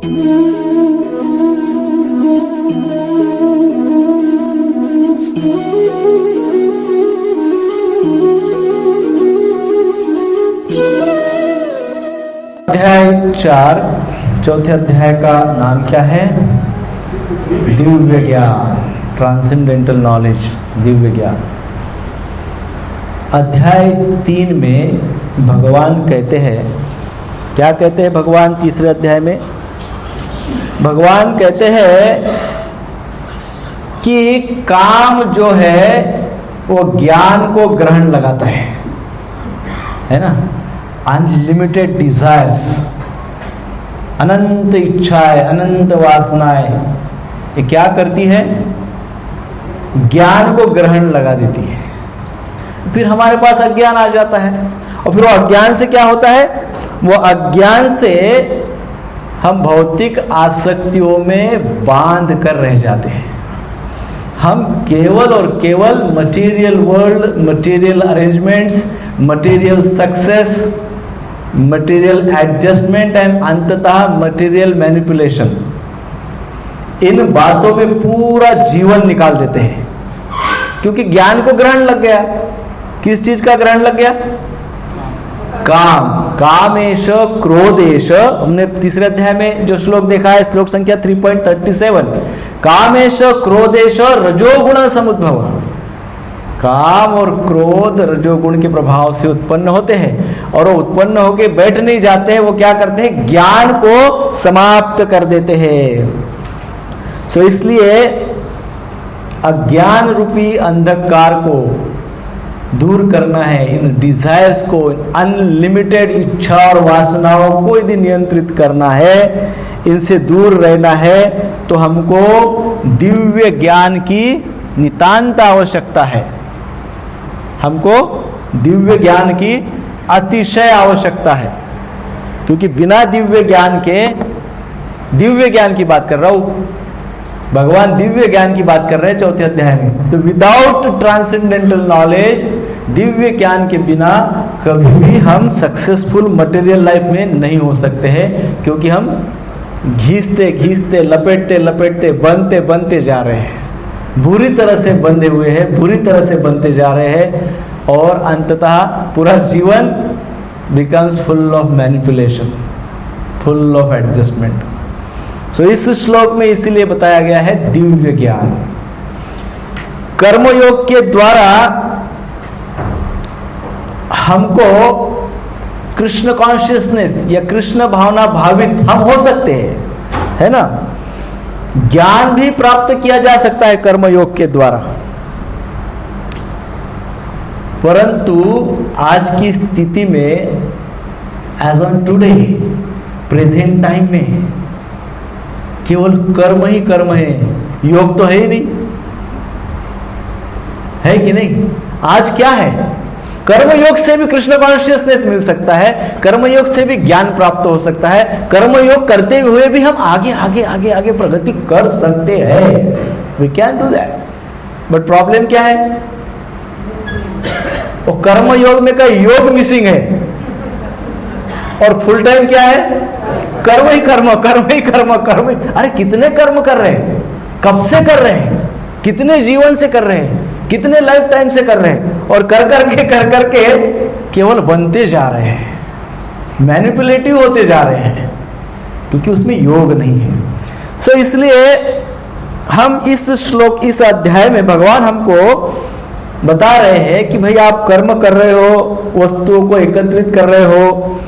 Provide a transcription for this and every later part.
अध्याय 4, चौथे अध्याय का नाम क्या है? दिव्य ज्ञान, ट्रांसेंडेंटल नॉलेज, दिव्य ज्ञान। अध्याय 3 में भगवान कहते हैं, क्या कहते हैं भगवान? तीसरे अध्याय में भगवान कहते हैं कि काम जो है वो ज्ञान को ग्रहण लगाता है ना? अनलिमिटेड डिजायर्स, अनंत इच्छाएं, अनंत वासनाएं, ये क्या करती है? ज्ञान को ग्रहण लगा देती है। फिर हमारे पास अज्ञान आ जाता है, और फिर वो अज्ञान से क्या होता है? वो अज्ञान से हम भौतिक आसक्तियों में बांध कर रह जाते हैं। हम केवल और केवल material world, material arrangements, material success, material adjustment and अंततः मटेरियल मैनिपुलेशन, इन बातों में पूरा जीवन निकाल देते हैं, क्योंकि ज्ञान को ग्रहण लग गया। किस चीज का ग्रहण लग गया? काम, कामेश क्रोधेश। हमने तीसरे अध्याय में जो श्लोक देखा है, श्लोक संख्या 3.37, कामेश क्रोधेश रजोगुण समुद्भव। काम और क्रोध रजोगुण के प्रभाव से उत्पन्न होते हैं, और वो उत्पन्न होके बैठ नहीं जाते हैं, वो क्या करते हैं? ज्ञान को समाप्त कर देते हैं। सो इसलिए अज्ञान रूपी अंधकार को दूर करना है, इन डिजायर्स को, अनलिमिटेड इच्छा और वासनाओं को यदि नियंत्रित करना है, इनसे दूर रहना है, तो हमको दिव्य ज्ञान की नितांत आवश्यकता है। हमको दिव्य ज्ञान की अतिशय आवश्यकता है, क्योंकि बिना दिव्य ज्ञान के, दिव्य ज्ञान की बात कर रहा हूं, भगवान दिव्य ज्ञान की बात कर रहे हैं चौथे अध्याय में। तो विदाउट ट्रांसेंडेंटल नॉलेज, दिव्य ज्ञान के बिना कभी भी हम सक्सेसफुल मटेरियल लाइफ में नहीं हो सकते हैं, क्योंकि हम घिसते घिसते, लपेटते लपेटते, बनते बनते जा रहे हैं, बुरी तरह से बंधे हुए हैं, बुरी तरह से बनते जा रहे हैं, और अंततः पूरा जीवन becomes full of manipulation, full of adjustment. So इस श्लोक में इसीलिए बताया गया है दिव्य ज्ञान। कर्मयोग के द्वारा हमको कृष्ण कॉन्शियसनेस या कृष्ण भावना भावित हम हो सकते हैं, है ना? ज्ञान भी प्राप्त किया जा सकता है कर्मयोग के द्वारा, परंतु आज की स्थिति में, as on today, present time में केवल कर्म ही कर्म है, योग तो है ही नहीं, है कि नहीं? आज क्या है? कर्मयोग से भी कृष्ण कॉन्शियसनेस मिल सकता है, कर्मयोग से भी ज्ञान प्राप्त हो सकता है, कर्मयोग करते हुए भी हम आगे आगे आगे आगे प्रगति कर सकते हैं। We can do that, but problem क्या है? वो कर्मयोग में का योग मिसिंग है, और फुल टाइम क्या है? कर्म ही कर्म, कर्म ही कर्म, कर्म ही। अरे कितने कर्म कर रहे हैं, कब से कर रहे हैं, कितने जीवन से कर रहे हैं, कितने लाइफ टाइम से कर रहे हैं, और कर करके केवल बनते जा रहे हैं, मैनिपुलेटिव होते जा रहे हैं, क्योंकि उसमें योग नहीं है। सो इसलिए हम इस श्लोक, इस अध्याय में भगवान हमको बता रहे हैं कि भाई आप कर्म कर रहे हो, वस्तुओं को एकत्रित कर रहे हो,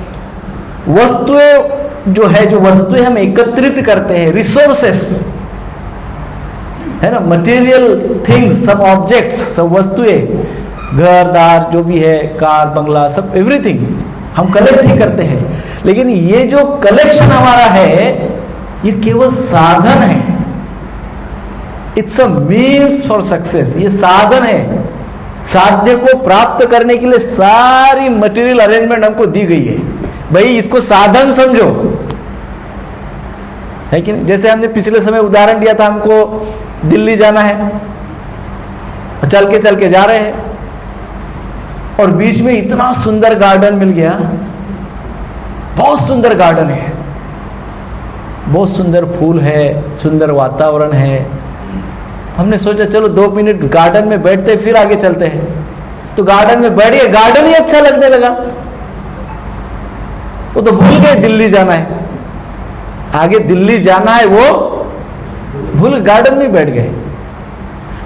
वस्तुएं जो है, जो वस्तुएं हम एकत्रित करते हैं, रिसोर्सेस, है ना, मटेरियल थिंग्स, सब ऑब्जेक्ट्स, सब वस्तुएं, घर दार जो भी है, कार बंगला, सब एवरीथिंग हम कलेक्ट ही करते हैं। लेकिन ये जो कलेक्शन हमारा है, ये केवल साधन है, it's a means for success. ये साधन है, साध्य को प्राप्त करने के लिए सारी मटेरियल अरेंजमेंट हमको दी गई है। भाई इसको साधन समझो, है कि नहीं? जैसे हमने पिछले समय उदाहरण दिया था, हमको दिल्ली जाना है, चल के जा रहे हैं, और बीच में इतना सुंदर गार्डन मिल गया, बहुत सुंदर गार्डन है, बहुत सुंदर फूल है, सुंदर वातावरण है। हमने सोचा चलो 2 मिनट गार्डन में बैठते फिर आगे चलते हैं। तो गार्डन में बैठिए, गार्डन ही अच्छा लगने लगा। वो तो भूल गए दिल्ली जाना है, आगे दिल्ली जाना है वो भूल, गार्डन में बैठ गए।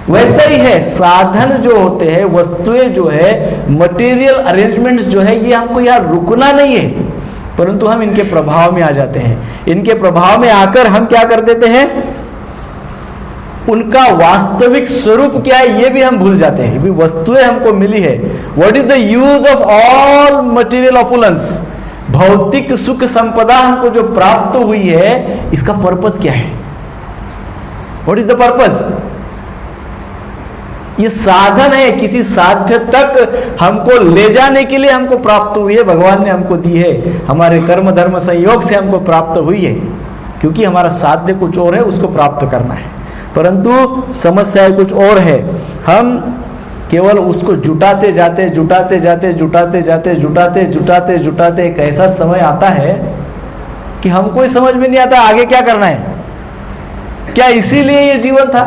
वैसा ही है, साधन जो होते हैं, वस्तुएं जो है, मटेरियल अरेंजमेंट्स जो है, ये हमको यहाँ रुकना नहीं है, परंतु हम इनके प्रभाव में आ जाते हैं। इनके प्रभाव में आकर हम क्या कर देते हैं, उनका वास्तविक स्वरूप क्या है ये भी हम भूल जाते हैं। भी वस्तुएं हमको मिली है, what is the use of all material opulence, भौतिक सुख संपदा हमको जो प्राप्त हुई है, इसका पर्पस क्या है, व्हाट इज द पर्पस। ये साधन है, किसी साध्य तक हमको ले जाने के लिए हमको प्राप्त हुई है, भगवान ने हमको दी है, हमारे कर्म धर्म संयोग से हमको प्राप्त हुई है, क्योंकि हमारा साध्य कुछ और है, उसको प्राप्त करना है। परंतु समस्या कुछ और है, हम केवल उसको जुटाते जाते जुटाते जाते जुटाते जाते जुटाते जुटाते जुटाते एक ऐसा समय आता है कि हमको ही समझ में नहीं आता आगे क्या करना है। क्या इसीलिए ये जीवन था?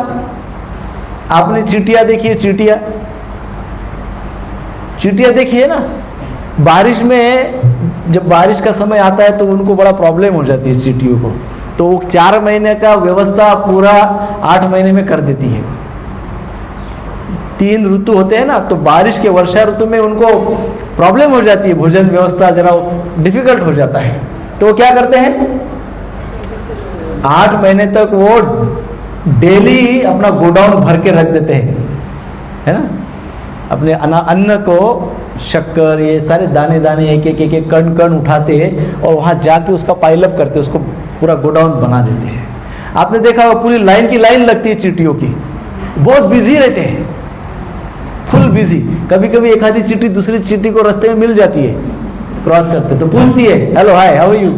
आपने चींटियां देखी है, चींटियां देखी है ना, बारिश में जब बारिश का समय आता है तो उनको बड़ा प्रॉब्लम हो जाती है चींटियों को, तो 4 महीने का व्यवस्था पूरा 8 महीने में कर देती है। 3 ऋतु होते हैं ना, तो बारिश के वर्षा ऋतु में उनको प्रॉब्लम हो जाती है, भोजन व्यवस्था जरा डिफिकल्ट हो जाता है, तो वो क्या करते हैं 8 महीने तक वो डेली अपना गोडाउन भर के रख देते हैं, है ना, अपने अन्न को, शक्कर, ये सारे दाने दाने एक एक एक कण कण उठाते हैं और वहां जाके उसका पाइलअप करते हैं, उसको पूरा गोडाउन बना देते हैं। आपने देखा होगा पूरी लाइन की लाइन लगती है चींटियों की, बहुत बिजी रहते हैं, फुल बिजी। कभी कभी एक आधी चींटी दूसरी चींटी को रास्ते में मिल जाती है, क्रॉस करते तो पूछती है, hello hi how are you,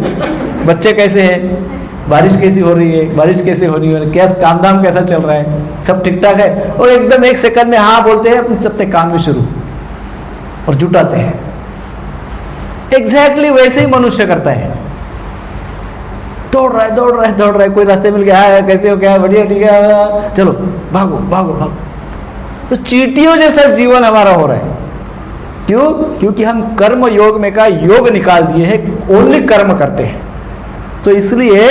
बच्चे कैसे हैं, बारिश कैसी हो रही है, बारिश कैसे हो रही है, क्या काम धाम कैसा चल रहा है, सब ठीक ठाक है, और एकदम 1 सेकंड में हाँ बोलते हैं, अपने सबसे काम में शुरू और जुटाते हैं। एग्जैक्टली वैसे ही मनुष्य करता है, दौड़ रहा है दौड़ रहा है दौड़ रहा है, कोई रास्ते मिल गया है, कैसे हो, क्या बढ़िया ठीक है, चलो भागो भागो भागो। तो चींटियों जैसा जीवन हमारा हो रहा है। क्यों? क्योंकि हम कर्म योग में का योग निकाल दिए हैं, ओनली कर्म करते हैं। तो इसलिए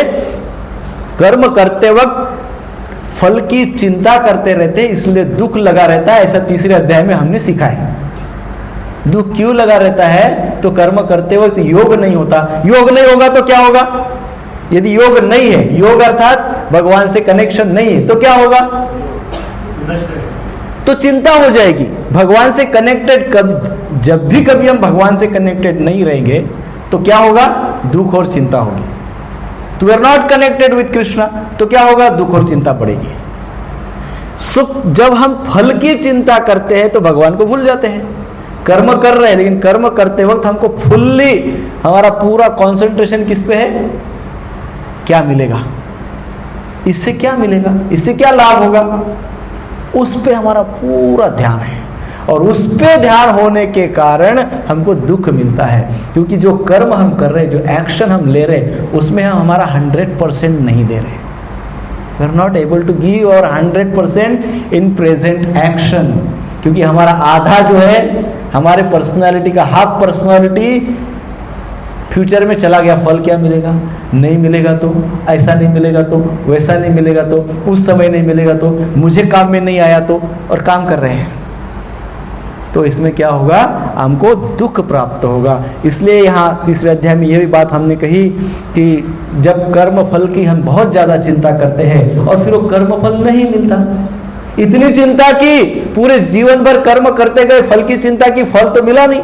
कर्म करते वक्त फल की चिंता करते रहते, इसलिए दुख लगा रहता है। ऐसा 3रे अध्याय में हमने सीखा है। दुख क्यों लगा रहता है? तो कर्म करते वक्त योग नहीं होता। योग नहीं होगा तो क्या होगा? यदि योग नहीं है, योग अर्थात भगवान से कनेक्शन नहीं है, तो क्या होगा? तो चिंता हो जाएगी। भगवान से कनेक्टेड जब भी कभी हम भगवान से कनेक्टेड नहीं रहेंगे तो क्या होगा? दुख और चिंता होगी। तो we are not connected with Krishna, तो क्या होगा? दुख और चिंता बढ़ेगी। सुख, जब हम फल की चिंता करते हैं तो भगवान को भूल जाते हैं। कर्म कर रहे हैं, लेकिन कर्म करते वक्त हमको फुल्ली, हमारा पूरा कंसंट्रेशन किस पे है? क्या मिलेगा, इससे क्या मिलेगा, इससे क्या लाभ होगा, उस पे हमारा पूरा ध्यान है। और उस पे ध्यान होने के कारण हमको दुख मिलता है, क्योंकि जो कर्म हम कर रहे हैं, जो एक्शन हम ले रहे हैं, उसमें हम हमारा 100% नहीं दे रहे। We are not able to give और 100% इन प्रेजेंट एक्शन, क्योंकि हमारा आधा जो है, हमारे पर्सनालिटी का हाफ पर्सनालिटी फ्यूचर में चला गया। फल क्या मिलेगा? नहीं मिलेगा तो, ऐसा नहीं मिलेगा तो, वैसा नहीं मिलेगा तो, उस समय नहीं मिलेगा तो, मुझे काम में नहीं आया तो, और काम कर रहे हैं। तो इसमें क्या होगा? हमको दुख प्राप्त होगा। इसलिए यहाँ 3रे अध्याय में यह भी बात हमने कही कि जब कर्म फल की हम बहुत ज्यादा चिंता करते हैं और फिर वो कर्म फल नहीं मिलता, इतनी चिंता की, पूरे जीवन भर कर्म करते गए, फल की चिंता की, फल तो मिला नहीं,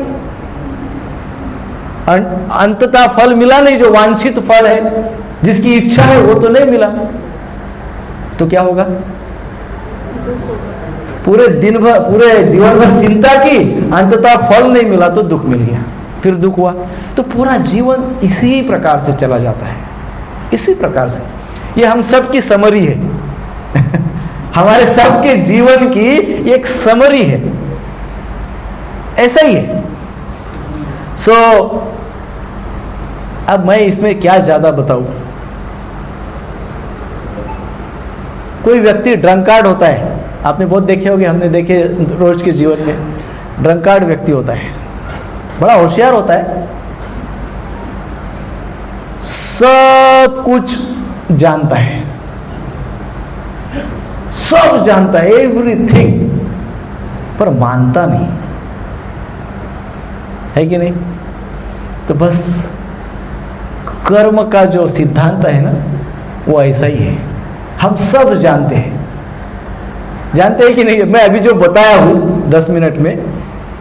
अंततः फल मिला नहीं, जो वांछित फल है, जिसकी इच्छा है, वो तो नहीं मिला। तो क्या होगा? पूरे दिन भर, पूरे जीवन भर चिंता की, अंततः फल नहीं मिला तो दुख मिल गया, फिर दुख हुआ। तो पूरा जीवन इसी प्रकार से चला जाता है, इसी प्रकार से। ये हम सब की समरी है हमारे सबके जीवन की एक समरी है, ऐसा ही है। अब मैं इसमें क्या ज्यादा बताऊं, कोई व्यक्ति ड्रंकार्ड होता है, आपने बहुत देखे होंगे, हमने देखे रोज के जीवन में, ड्रंकार्ड व्यक्ति होता है, बड़ा होशियार होता है, सब कुछ जानता है, सब जानता है, एवरीथिंग, पर मानता नहीं है कि नहीं? तो बस कर्म का जो सिद्धांत है ना, वो ऐसा ही है। हम सब जानते हैं, जानते हैं कि नहीं? मैं अभी जो बताया हूं 10 मिनट में,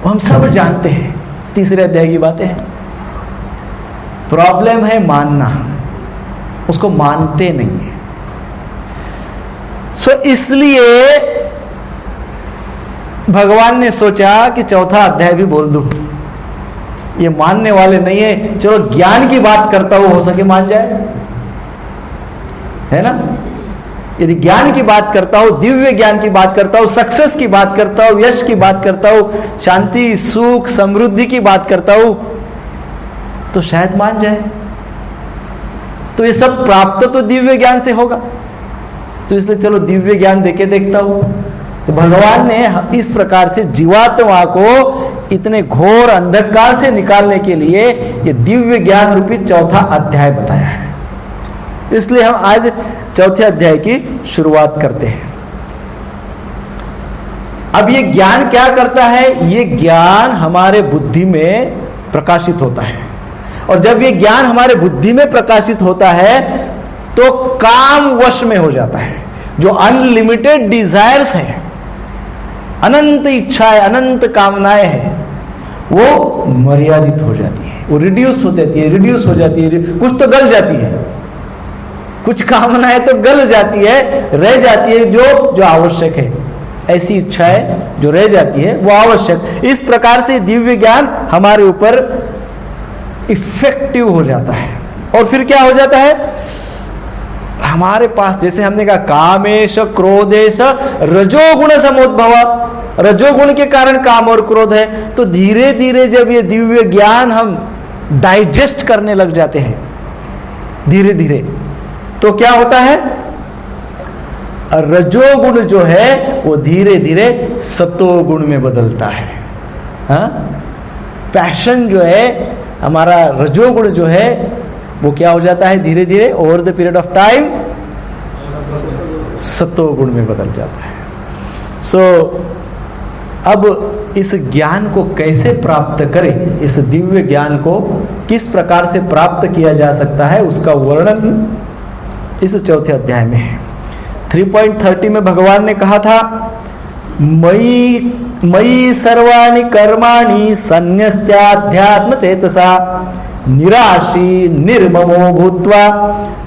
वो हम सब जानते हैं, तीसरे अध्याय की बातें हैं। प्रॉब्लम है मानना, उसको मानते नहीं है। सो इसलिए भगवान ने सोचा कि चौथा अध्याय भी बोल दूं। ये मानने वाले नहीं है, चलो ज्ञान की बात करता हूं, हो सके मान जाए, है ना? यदि ज्ञान की बात करता हूं, दिव्य ज्ञान की बात करता हूं, सक्सेस की बात करता हूं, यश की बात करता हूं, शांति, सुख, समृद्धि की बात करता हूं, तो शायद मान जाए। तो ये सब प्राप्त तो दिव्य ज्ञान से होगा, तो इसलिए चलो दिव्य ज्ञान देके देखता हूं। तो भगवान ने इस प्रकार से जीवात्मा को इतने घोर अंधकार से निकालने के लिए ये दिव्य ज्ञान रूपी चौथा अध्याय बताया है। इसलिए हम आज चौथे अध्याय की शुरुआत करते हैं। अब ये ज्ञान क्या करता है? ये ज्ञान हमारे बुद्धि में प्रकाशित होता है, और जब ये ज्ञान हमारे बुद्धि में प्रकाशित होता है तो काम वश में हो जाता है। जो अनलिमिटेड डिजायर्स है, अनंत इच्छाएं, अनंत कामनाएं हैं, वो मर्यादित हो जाती है, वो रिड्यूस हो जाती है, रिड्यूस हो जाती है, कुछ तो गल जाती है, कुछ कामनाएं तो गल जाती है, रह जाती है जो आवश्यक है। ऐसी इच्छाएं जो रह जाती है वो आवश्यक। इस प्रकार से दिव्य ज्ञान हमारे ऊपर इफेक्टिव हो जाता है, और फिर क्या हो जाता है? हमारे पास, जैसे हमने कहा, कामेश क्रोधेश रजोगुण समुद्भव, रजोगुण के कारण काम और क्रोध है। तो धीरे धीरे जब ये दिव्य ज्ञान हम डाइजेस्ट करने लग जाते हैं धीरे धीरे, तो क्या होता है? रजोगुण जो है वो धीरे धीरे सतोगुण में बदलता है। हाँ, पैशन जो है हमारा, रजोगुण जो है वो क्या हो जाता है? धीरे धीरे over the period of time सतोगुण में बदल जाता है। सो अब इस ज्ञान को कैसे प्राप्त करें, इस दिव्य ज्ञान को किस प्रकार से प्राप्त किया जा सकता है, उसका वर्णन इस चौथे अध्याय में है। 3.30 में भगवान ने कहा था, मयि सर्वाणि कर्माणि सन्न्यस्त्याध्यात्म चेतसा निराशी निर्ममो भूत्वा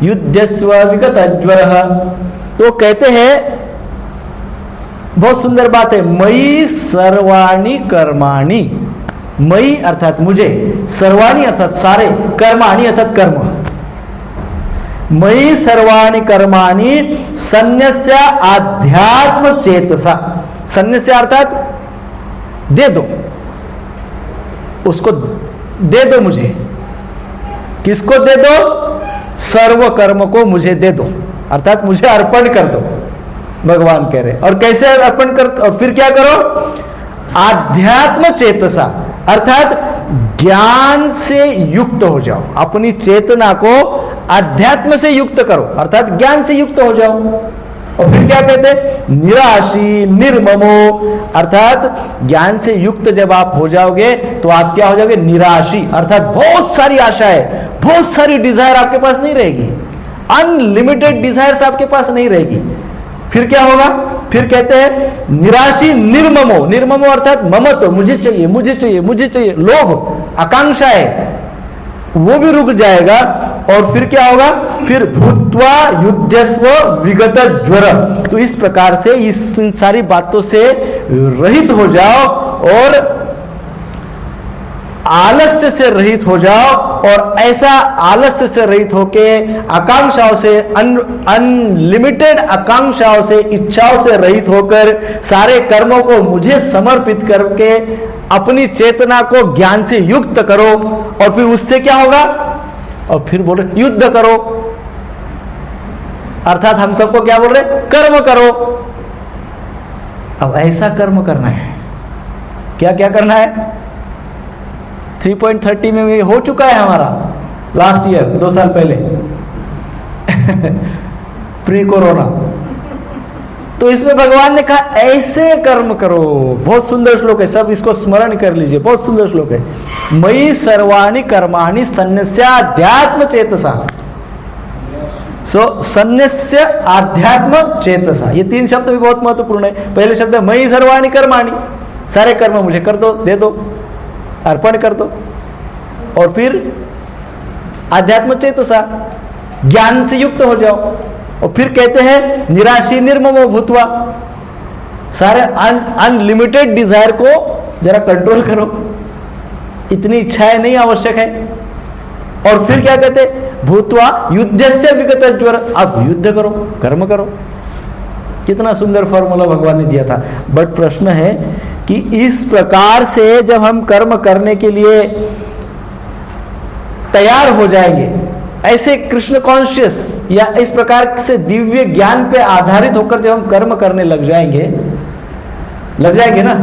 युध्यस्व विगतज्वरः। तो कहते हैं, बहुत सुंदर बात है, मयि सर्वाणि कर्माणि, मयि अर्थात मुझे, सर्वाणि अर्थात सारे, कर्माणि अर्थात कर्म, मयि सर्वाणि कर्माणि सन्न्यस्य आध्यात्म चेतसा। सन्न्यस्य अर्थात दे दो, उसको दे दो मुझे। किसको दे दो? सर्व कर्म को मुझे दे दो, अर्थात मुझे अर्पण कर दो, भगवान कह रहे। और कैसे अर्पण कर? और फिर क्या करो? आध्यात्म चेतसा, अर्थात ज्ञान से युक्त हो जाओ, अपनी चेतना को अध्यात्म से युक्त करो, अर्थात ज्ञान से युक्त हो जाओ। और फिर क्या कहते हैं? निराशी निर्ममो, अर्थात ज्ञान से युक्त जब आप हो जाओगे तो आप क्या हो जाओगे? निराशी, अर्थात बहुत सारी आशाएं, बहुत सारी डिजायर आपके पास नहीं रहेगी, अनलिमिटेड डिजायर्स आपके पास नहीं रहेगी। फिर क्या होगा? फिर कहते हैं निराशी निर्ममो, निर्ममो अर्थात ममत्व, मुझे चाहिए मुझे चाहिए मुझे चाहिए, लोभ, आकांक्षाएं, वो भी रुक जाएगा। और फिर क्या होगा? फिर भूत्वा युध्यस्व विगत ज्वर। तो इस प्रकार से इस सारी बातों से रहित हो जाओ और आलस्य से रहित हो जाओ, और ऐसा आलस्य से रहित होके आकांक्षाओं से, अनलिमिटेड आकांक्षाओं से, इच्छाओं से रहित होकर सारे कर्मों को मुझे समर्पित करके अपनी चेतना को ज्ञान से युक्त करो। और फिर उससे क्या होगा? और फिर बोलो युद्ध करो, अर्थात हम सबको क्या बोल रहे, कर्म करो। अब ऐसा कर्म करना है, क्या क्या करना है। 3.30 में ये हो चुका है हमारा लास्ट ईयर, 2 साल पहले प्री कोरोना। तो इसमें भगवान ने कहा ऐसे कर्म करो। बहुत सुंदर श्लोक है, सब इसको स्मरण कर लीजिए, बहुत सुंदर श्लोक है। मयि सर्वाणि कर्माणि सन्न्यस्याध्यात्म चेतसा। सन्न्यस्य आध्यात्म चेतसा, ये 3 शब्द भी बहुत महत्वपूर्ण है। पहले शब्द है मयि सर्वाणि कर्माणि, सारे कर्म मुझे कर दो, दे दो, अर्पण कर दो। और फिर आध्यात्म चेतसा, ज्ञान से युक्त हो जाओ। और फिर कहते हैं निराशी निर्ममो भूत्वा, सारे अनलिमिटेड डिजायर को जरा कंट्रोल करो, इतनी इच्छाएं नहीं आवश्यक है। और फिर क्या कहते, भूत्वा युद्धस्य विगत ज्वर, अब युद्ध करो, कर्म करो। कितना सुंदर फॉर्मूला भगवान ने दिया था। बट प्रश्न है कि इस प्रकार से जब हम कर्म करने के लिए तैयार हो जाएंगे, ऐसे कृष्ण कॉन्शियस या इस प्रकार से दिव्य ज्ञान पे आधारित होकर जब हम कर्म करने लग जाएंगे ना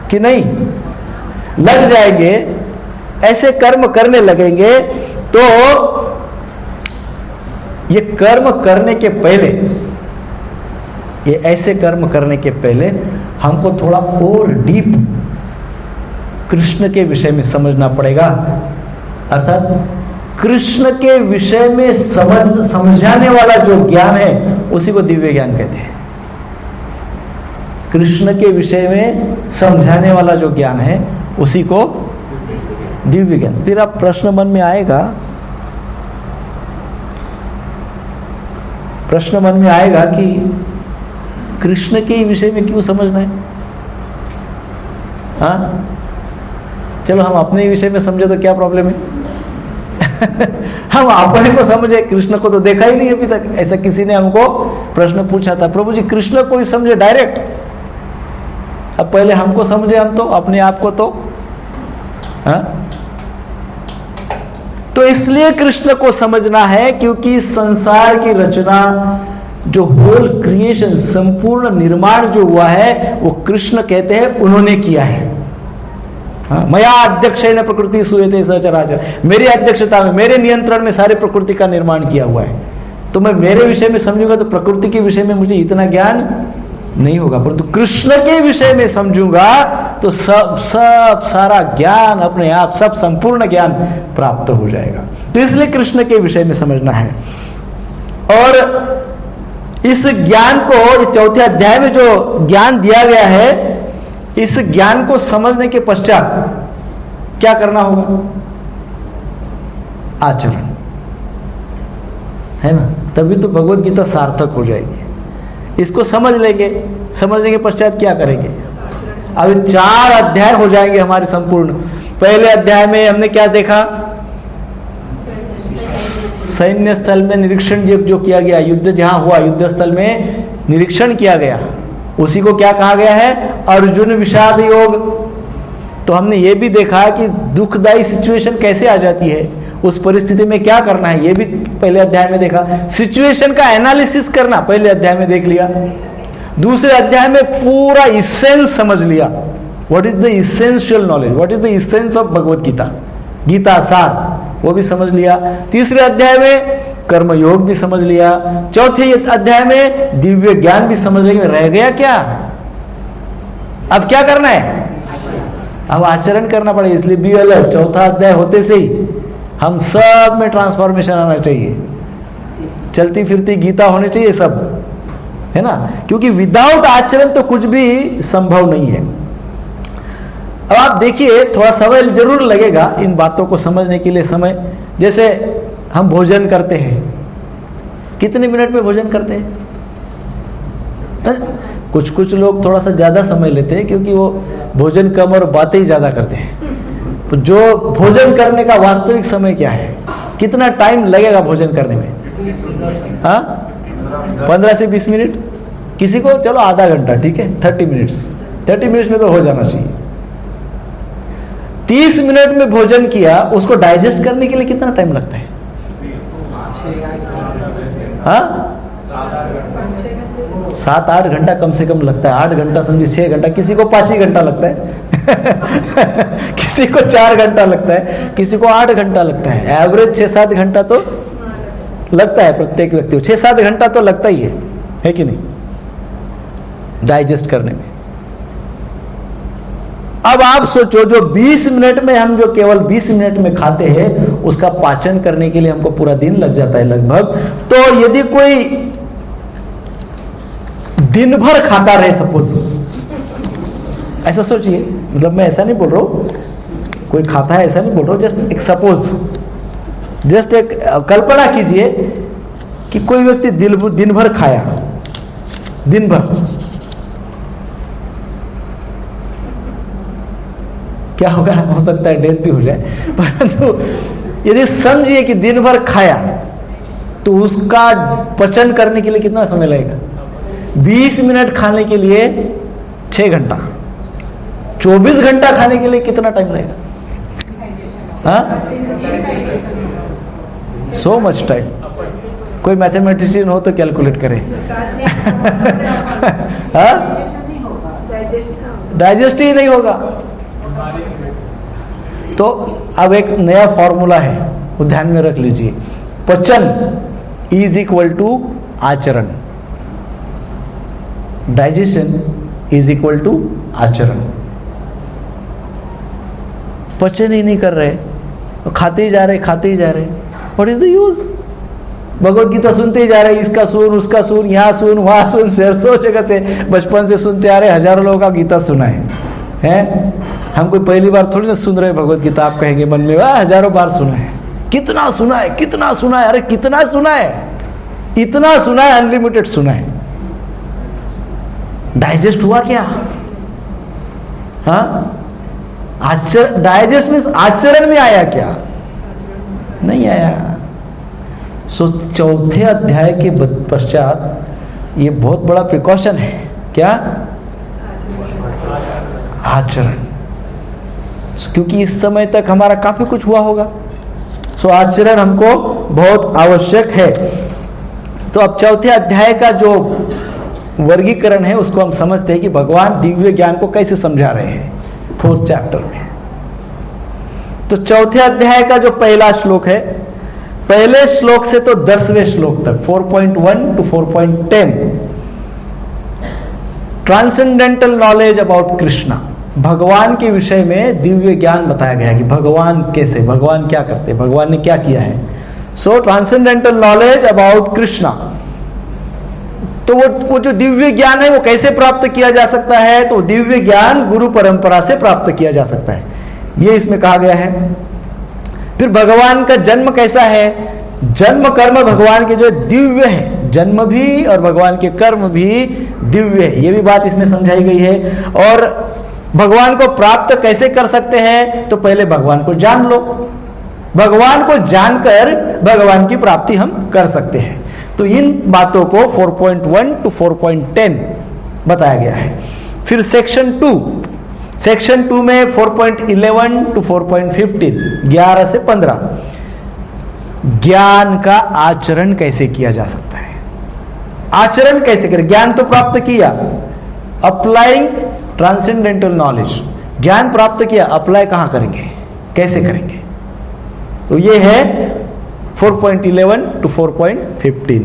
कि नहीं, लग जाएंगे, ऐसे कर्म करने लगेंगे, तो ये कर्म करने के पहले, ये ऐसे कर्म करने के पहले हमको थोड़ा और डीप कृष्ण के विषय में समझना पड़ेगा। अर्थात कृष्ण के विषय में समझाने वाला जो ज्ञान है उसी को दिव्य ज्ञान कहते हैं। कृष्ण के विषय में समझाने वाला जो ज्ञान है उसी को दिव्य ज्ञान। फिर आप प्रश्न मन में आएगा, कि कृष्ण के विषय में क्यों समझना है। हाँ, चलो हम अपने विषय में समझे तो क्या प्रॉब्लम है हम अपने को समझे, कृष्ण को तो देखा ही नहीं अभी तक। ऐसा किसी ने हमको प्रश्न पूछा था, प्रभु जी कृष्ण को ही समझे डायरेक्ट, अब पहले हमको समझे, हम तो अपने आप को तो। हाँ, तो इसलिए कृष्ण को समझना है क्योंकि संसार की रचना, जो होल क्रिएशन, संपूर्ण निर्माण जो हुआ है वो कृष्ण कहते हैं उन्होंने किया है। मया अध्यक्षेन प्रकृति सूयते सचराचर, मेरी अध्यक्षता में, मेरे नियंत्रण में सारे प्रकृति का निर्माण किया हुआ है। तो मैं मेरे विषय में समझूंगा तो प्रकृति के विषय में मुझे इतना ज्ञान नहीं होगा, परंतु कृष्ण के विषय में समझूंगा तो सब सारा ज्ञान अपने आप, सब संपूर्ण ज्ञान प्राप्त हो जाएगा। तो इसलिए कृष्ण के विषय में समझना है। और इस ज्ञान को, इस 4थे अध्याय में जो ज्ञान दिया गया है, इस ज्ञान को समझने के पश्चात क्या करना होगा, आचरण, है ना, तभी तो भगवत गीता सार्थक हो जाएगी। इसको समझ लेंगे, समझने के पश्चात क्या करेंगे। अभी 4 अध्याय हो जाएंगे हमारे संपूर्ण। पहले अध्याय में हमने क्या देखा, सैन्य स्थल में निरीक्षण जो किया गया, युद्ध जहां हुआ, युद्ध स्थल में निरीक्षण किया गया, उसी को क्या कहा गया है, अर्जुन विषाद योग। तो हमने ये भी देखा कि दुखदायी सिचुएशन कैसे आ जाती है, उस परिस्थिति में क्या करना है, ये भी पहले अध्याय में देखा। सिचुएशन का एनालिसिस करना पहले अध्याय में देख लिया। दूसरे अध्याय में पूरा इसेंस समझ लिया, what is the essential knowledge, what is the essence of Bhagavad Gita, Gita सार, वो भी समझ लिया। तीसरे अध्याय में कर्म योग भी समझ लिया। चौथे अध्याय में दिव्य ज्ञान भी समझ लेंगे। रह गया क्या, अब क्या करना है, अब आचरण करना पड़ेगा। इसलिए बी अलर्ट, 4था अध्याय होते से ही हम सब में ट्रांसफॉर्मेशन आना चाहिए, चलती फिरती गीता होनी चाहिए सब, है ना, क्योंकि विदाउट आचरण तो कुछ भी संभव नहीं है। अब आप देखिए, थोड़ा समय जरूर लगेगा इन बातों को समझने के लिए। समय, जैसे हम भोजन करते हैं, कितने मिनट में भोजन करते हैं, कुछ लोग थोड़ा सा ज्यादा समय लेते हैं क्योंकि वो भोजन कम और बातें ही ज्यादा करते हैं। तो जो भोजन करने का वास्तविक समय क्या है, कितना टाइम लगेगा भोजन करने में, हाँ, 15 से 20 मिनट, किसी को चलो आधा घंटा, ठीक है, 30 मिनट्स में तो हो जाना चाहिए। 30 मिनट में भोजन किया, उसको डाइजेस्ट करने के लिए कितना टाइम लगता है, हाँ 7-8 घंटा कम से कम लगता है। 8 घंटा समझिए, 6 घंटा, किसी को 5 ही घंटा लगता है किसी को 4 घंटा लगता है, किसी को 8 घंटा लगता है। एवरेज 6-7 घंटा तो लगता है प्रत्येक व्यक्ति को। 6-7 घंटा तो लगता ही है कि नहीं, डाइजेस्ट करने में। अब आप सोचो, जो 20 मिनट में हम जो केवल 20 मिनट में खाते हैं, उसका पाचन करने के लिए हमको पूरा दिन लग जाता है लगभग। तो यदि कोई दिन भर खाता रहे, सपोज, ऐसा सोचिए, मतलब मैं ऐसा नहीं बोल रहा हूं कोई खाता है, ऐसा नहीं बोल रहा हूं, जस्ट एक सपोज, जस्ट एक कल्पना कीजिए कि कोई व्यक्ति दिन भर खाया, दिन भर, क्या होगा? हो सकता है डेथ भी हो जाए, परंतु यदि समझिए कि दिन भर खाया तो उसका पचन करने के लिए कितना समय लगेगा? 20 मिनट खाने के लिए 6 घंटा, 24 घंटा खाने के लिए कितना टाइम लगेगा? हाँ, सो मच टाइम। कोई मैथमेटिशियन हो तो कैलकुलेट करे। हाँ, डाइजेस्ट ही नहीं होगा। तो अब एक नया फॉर्मूला है, वो ध्यान में रख लीजिए। पचन इज इक्वल टू आचरण, डाइजेशन इज इक्वल टू आचरण। पचन ही नहीं कर रहे, तो खाते ही जा रहे, खाते ही जा रहे, what is the use? Bhagavad Gita सुनते ही जा रहे, इसका सुन, उसका सुन, यहाँ सुन, वहां सुन, सरसों जगह से बचपन से सुनते आ रहे, हजारों लोगों का गीता सुना है? हम कोई पहली बार थोड़ी ना सुन रहे भगवत गीता। आप कहेंगे मन में, वाह हजारों बार सुना है। कितना सुना है, कितना सुना है, अरे कितना सुना है, इतना सुना है, अनलिमिटेड सुना है। डाइजेस्ट हुआ क्या? हाँ, डाइजेस्ट मीन्स आचरण में आया क्या? नहीं आया। सो चौथे अध्याय के पश्चात ये बहुत बड़ा प्रिकॉशन है। क्या? आचरण। क्योंकि इस समय तक हमारा काफी कुछ हुआ होगा, सो आचरण हमको बहुत आवश्यक है। तो अब चौथे अध्याय का जो वर्गीकरण है उसको हम समझते हैं कि भगवान दिव्य ज्ञान को कैसे समझा रहे हैं 4th चैप्टर में। तो चौथे अध्याय का जो पहला श्लोक है, पहले श्लोक से तो 10वें श्लोक तक 4.1 to 4.10 transcendental knowledge about Krishna, भगवान के विषय में दिव्य ज्ञान बताया गया कि भगवान कैसे, भगवान क्या करते, भगवान ने क्या किया है। सो ट्रांसेंडेंटल नॉलेज अबाउट कृष्णा। तो वो जो दिव्य ज्ञान है वो कैसे प्राप्त किया जा सकता है? तो दिव्य ज्ञान गुरु परंपरा से प्राप्त किया जा सकता है, ये इसमें कहा गया है। फिर भगवान का जन्म कैसा है? जन्म कर्म भगवान के जो दिव्य है, जन्म भी और भगवान के कर्म भी दिव्य है, ये भी बात इसमें समझाई गई है। और भगवान को प्राप्त कैसे कर सकते हैं? तो पहले भगवान को जान लो, भगवान को जानकर भगवान की प्राप्ति हम कर सकते हैं। तो इन बातों को 4.1 to 4.10 बताया गया है। फिर सेक्शन 2 में 4.11 to 4.15, 11 से 15, ज्ञान का आचरण कैसे किया जा सकता है। आचरण कैसे करें? ज्ञान तो प्राप्त किया, अप्लाइंग ट्रांसेंडेंटल नॉलेज, ज्ञान प्राप्त किया, अप्लाई कहां करेंगे, कैसे करेंगे? तो ये है 4.11 to 4.15।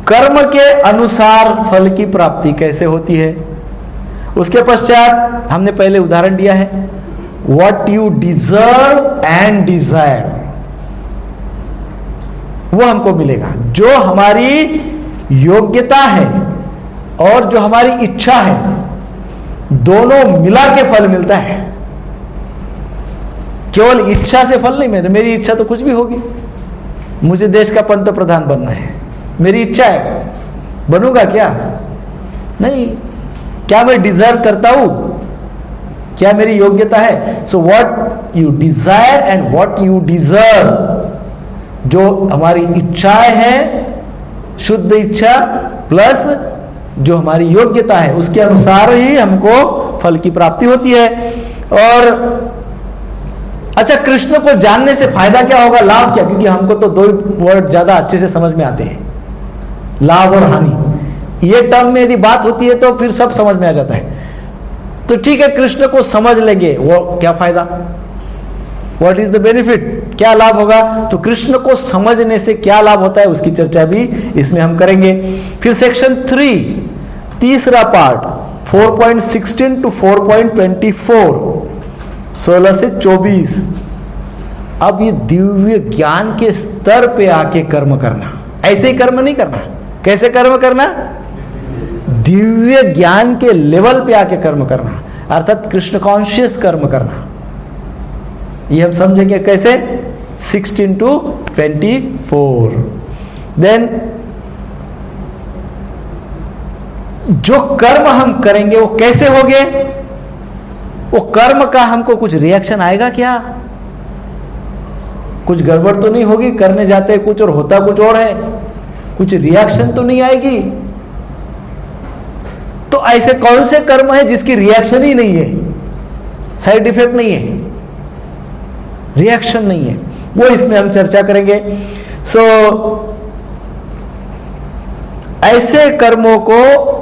कर्म के अनुसार फल की प्राप्ति कैसे होती है? उसके पश्चात हमने पहले उदाहरण दिया है, what you deserve and desire, वो हमको मिलेगा। जो हमारी योग्यता है और जो हमारी इच्छा है, दोनों मिला के फल मिलता है। केवल इच्छा से फल नहीं मिलता। मेरी इच्छा तो कुछ भी होगी, मुझे देश का पंत प्रधान बनना है, मेरी इच्छा है, बनूंगा क्या? नहीं। क्या मैं डिजर्व करता हूं? क्या मेरी योग्यता है? So what you desire and what you deserve, जो हमारी इच्छाएं हैं, शुद्ध इच्छा प्लस जो हमारी योग्यता है, उसके अनुसार ही हमको फल की प्राप्ति होती है। और अच्छा, कृष्ण को जानने से फायदा क्या होगा, लाभ क्या? क्योंकि हमको तो 2 वर्ड ज्यादा अच्छे से समझ में आते हैं, लाभ और हानि। ये टर्म में यदि बात होती है तो फिर सब समझ में आ जाता है। तो ठीक है, कृष्ण को समझ लेंगे, वो क्या फायदा, व्हाट इज द बेनिफिट, क्या लाभ होगा? तो कृष्ण को समझने से क्या लाभ होता है उसकी चर्चा भी इसमें हम करेंगे। फिर सेक्शन 3, तीसरा पार्ट 4.16 टू 4.24, 16 से 24। अब ये दिव्य ज्ञान के स्तर पे आके कर्म करना, ऐसे ही कर्म नहीं करना। कैसे कर्म करना? दिव्य ज्ञान के लेवल पे आके कर्म करना, अर्थात कृष्ण कॉन्शियस कर्म करना। ये हम समझेंगे कैसे, 16 टू 24। देन जो कर्म हम करेंगे वो कैसे होंगे, वो कर्म का हमको कुछ रिएक्शन आएगा क्या? कुछ गड़बड़ तो नहीं होगी, करने जाते कुछ और होता कुछ और है, कुछ रिएक्शन तो नहीं आएगी? तो ऐसे कौन से कर्म है जिसकी रिएक्शन ही नहीं है, साइड इफेक्ट नहीं है, रिएक्शन नहीं है, वो इसमें हम चर्चा करेंगे। ऐसे कर्मों को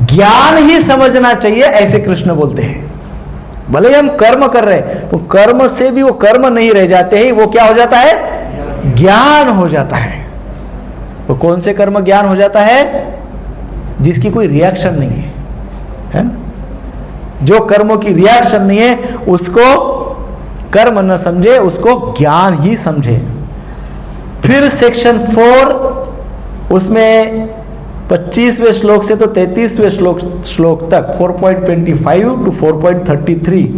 ज्ञान ही समझना चाहिए, ऐसे कृष्ण बोलते हैं। भले ही हम कर्म कर रहे हैं, तो कर्म से भी वो कर्म नहीं रह जाते हैं, वो क्या हो जाता है, ज्ञान हो जाता है। तो कौन से कर्म ज्ञान हो जाता है? जिसकी कोई रिएक्शन नहीं है ना? जो कर्मों की रिएक्शन नहीं है उसको कर्म न समझे, उसको ज्ञान ही समझे। फिर सेक्शन 4, उसमें 25वें श्लोक से तो 33वें श्लोक तक 4.25 टू 4.33,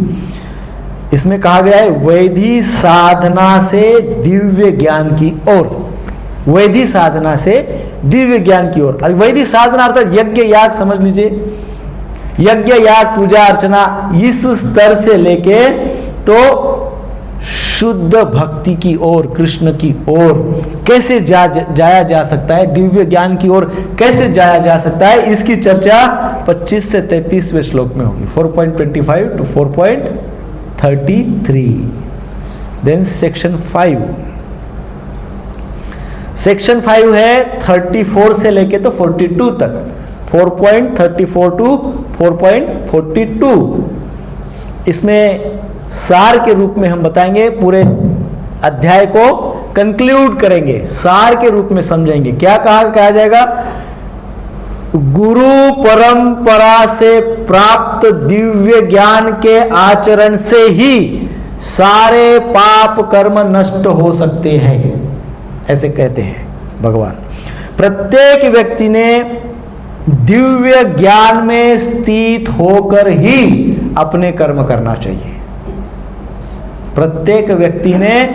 इसमें कहा गया है वैधि साधना से दिव्य ज्ञान की ओर। वैधि साधना से दिव्य ज्ञान की ओर। वैधि साधना अर्थात यज्ञ याग समझ लीजिए, यज्ञ याग पूजा अर्चना, इस स्तर से लेके तो शुद्ध भक्ति की ओर, कृष्ण की ओर कैसे जाया जा सकता है, दिव्य ज्ञान की ओर कैसे जाया जा सकता है, इसकी चर्चा 25 से 33वें श्लोक में होगी, 4.25 टू 4.33। देन सेक्शन 5, सेक्शन 5 है 34 से लेके तो 42 तक, 4.34 टू 4.42। इसमें सार के रूप में हम बताएंगे, पूरे अध्याय को कंक्लूड करेंगे, सार के रूप में समझेंगे। क्या कहा जाएगा? गुरु परंपरा से प्राप्त दिव्य ज्ञान के आचरण से ही सारे पाप कर्म नष्ट हो सकते हैं, ऐसे कहते हैं भगवान। प्रत्येक व्यक्ति ने दिव्य ज्ञान में स्थित होकर ही अपने कर्म करना चाहिए। प्रत्येक व्यक्ति ने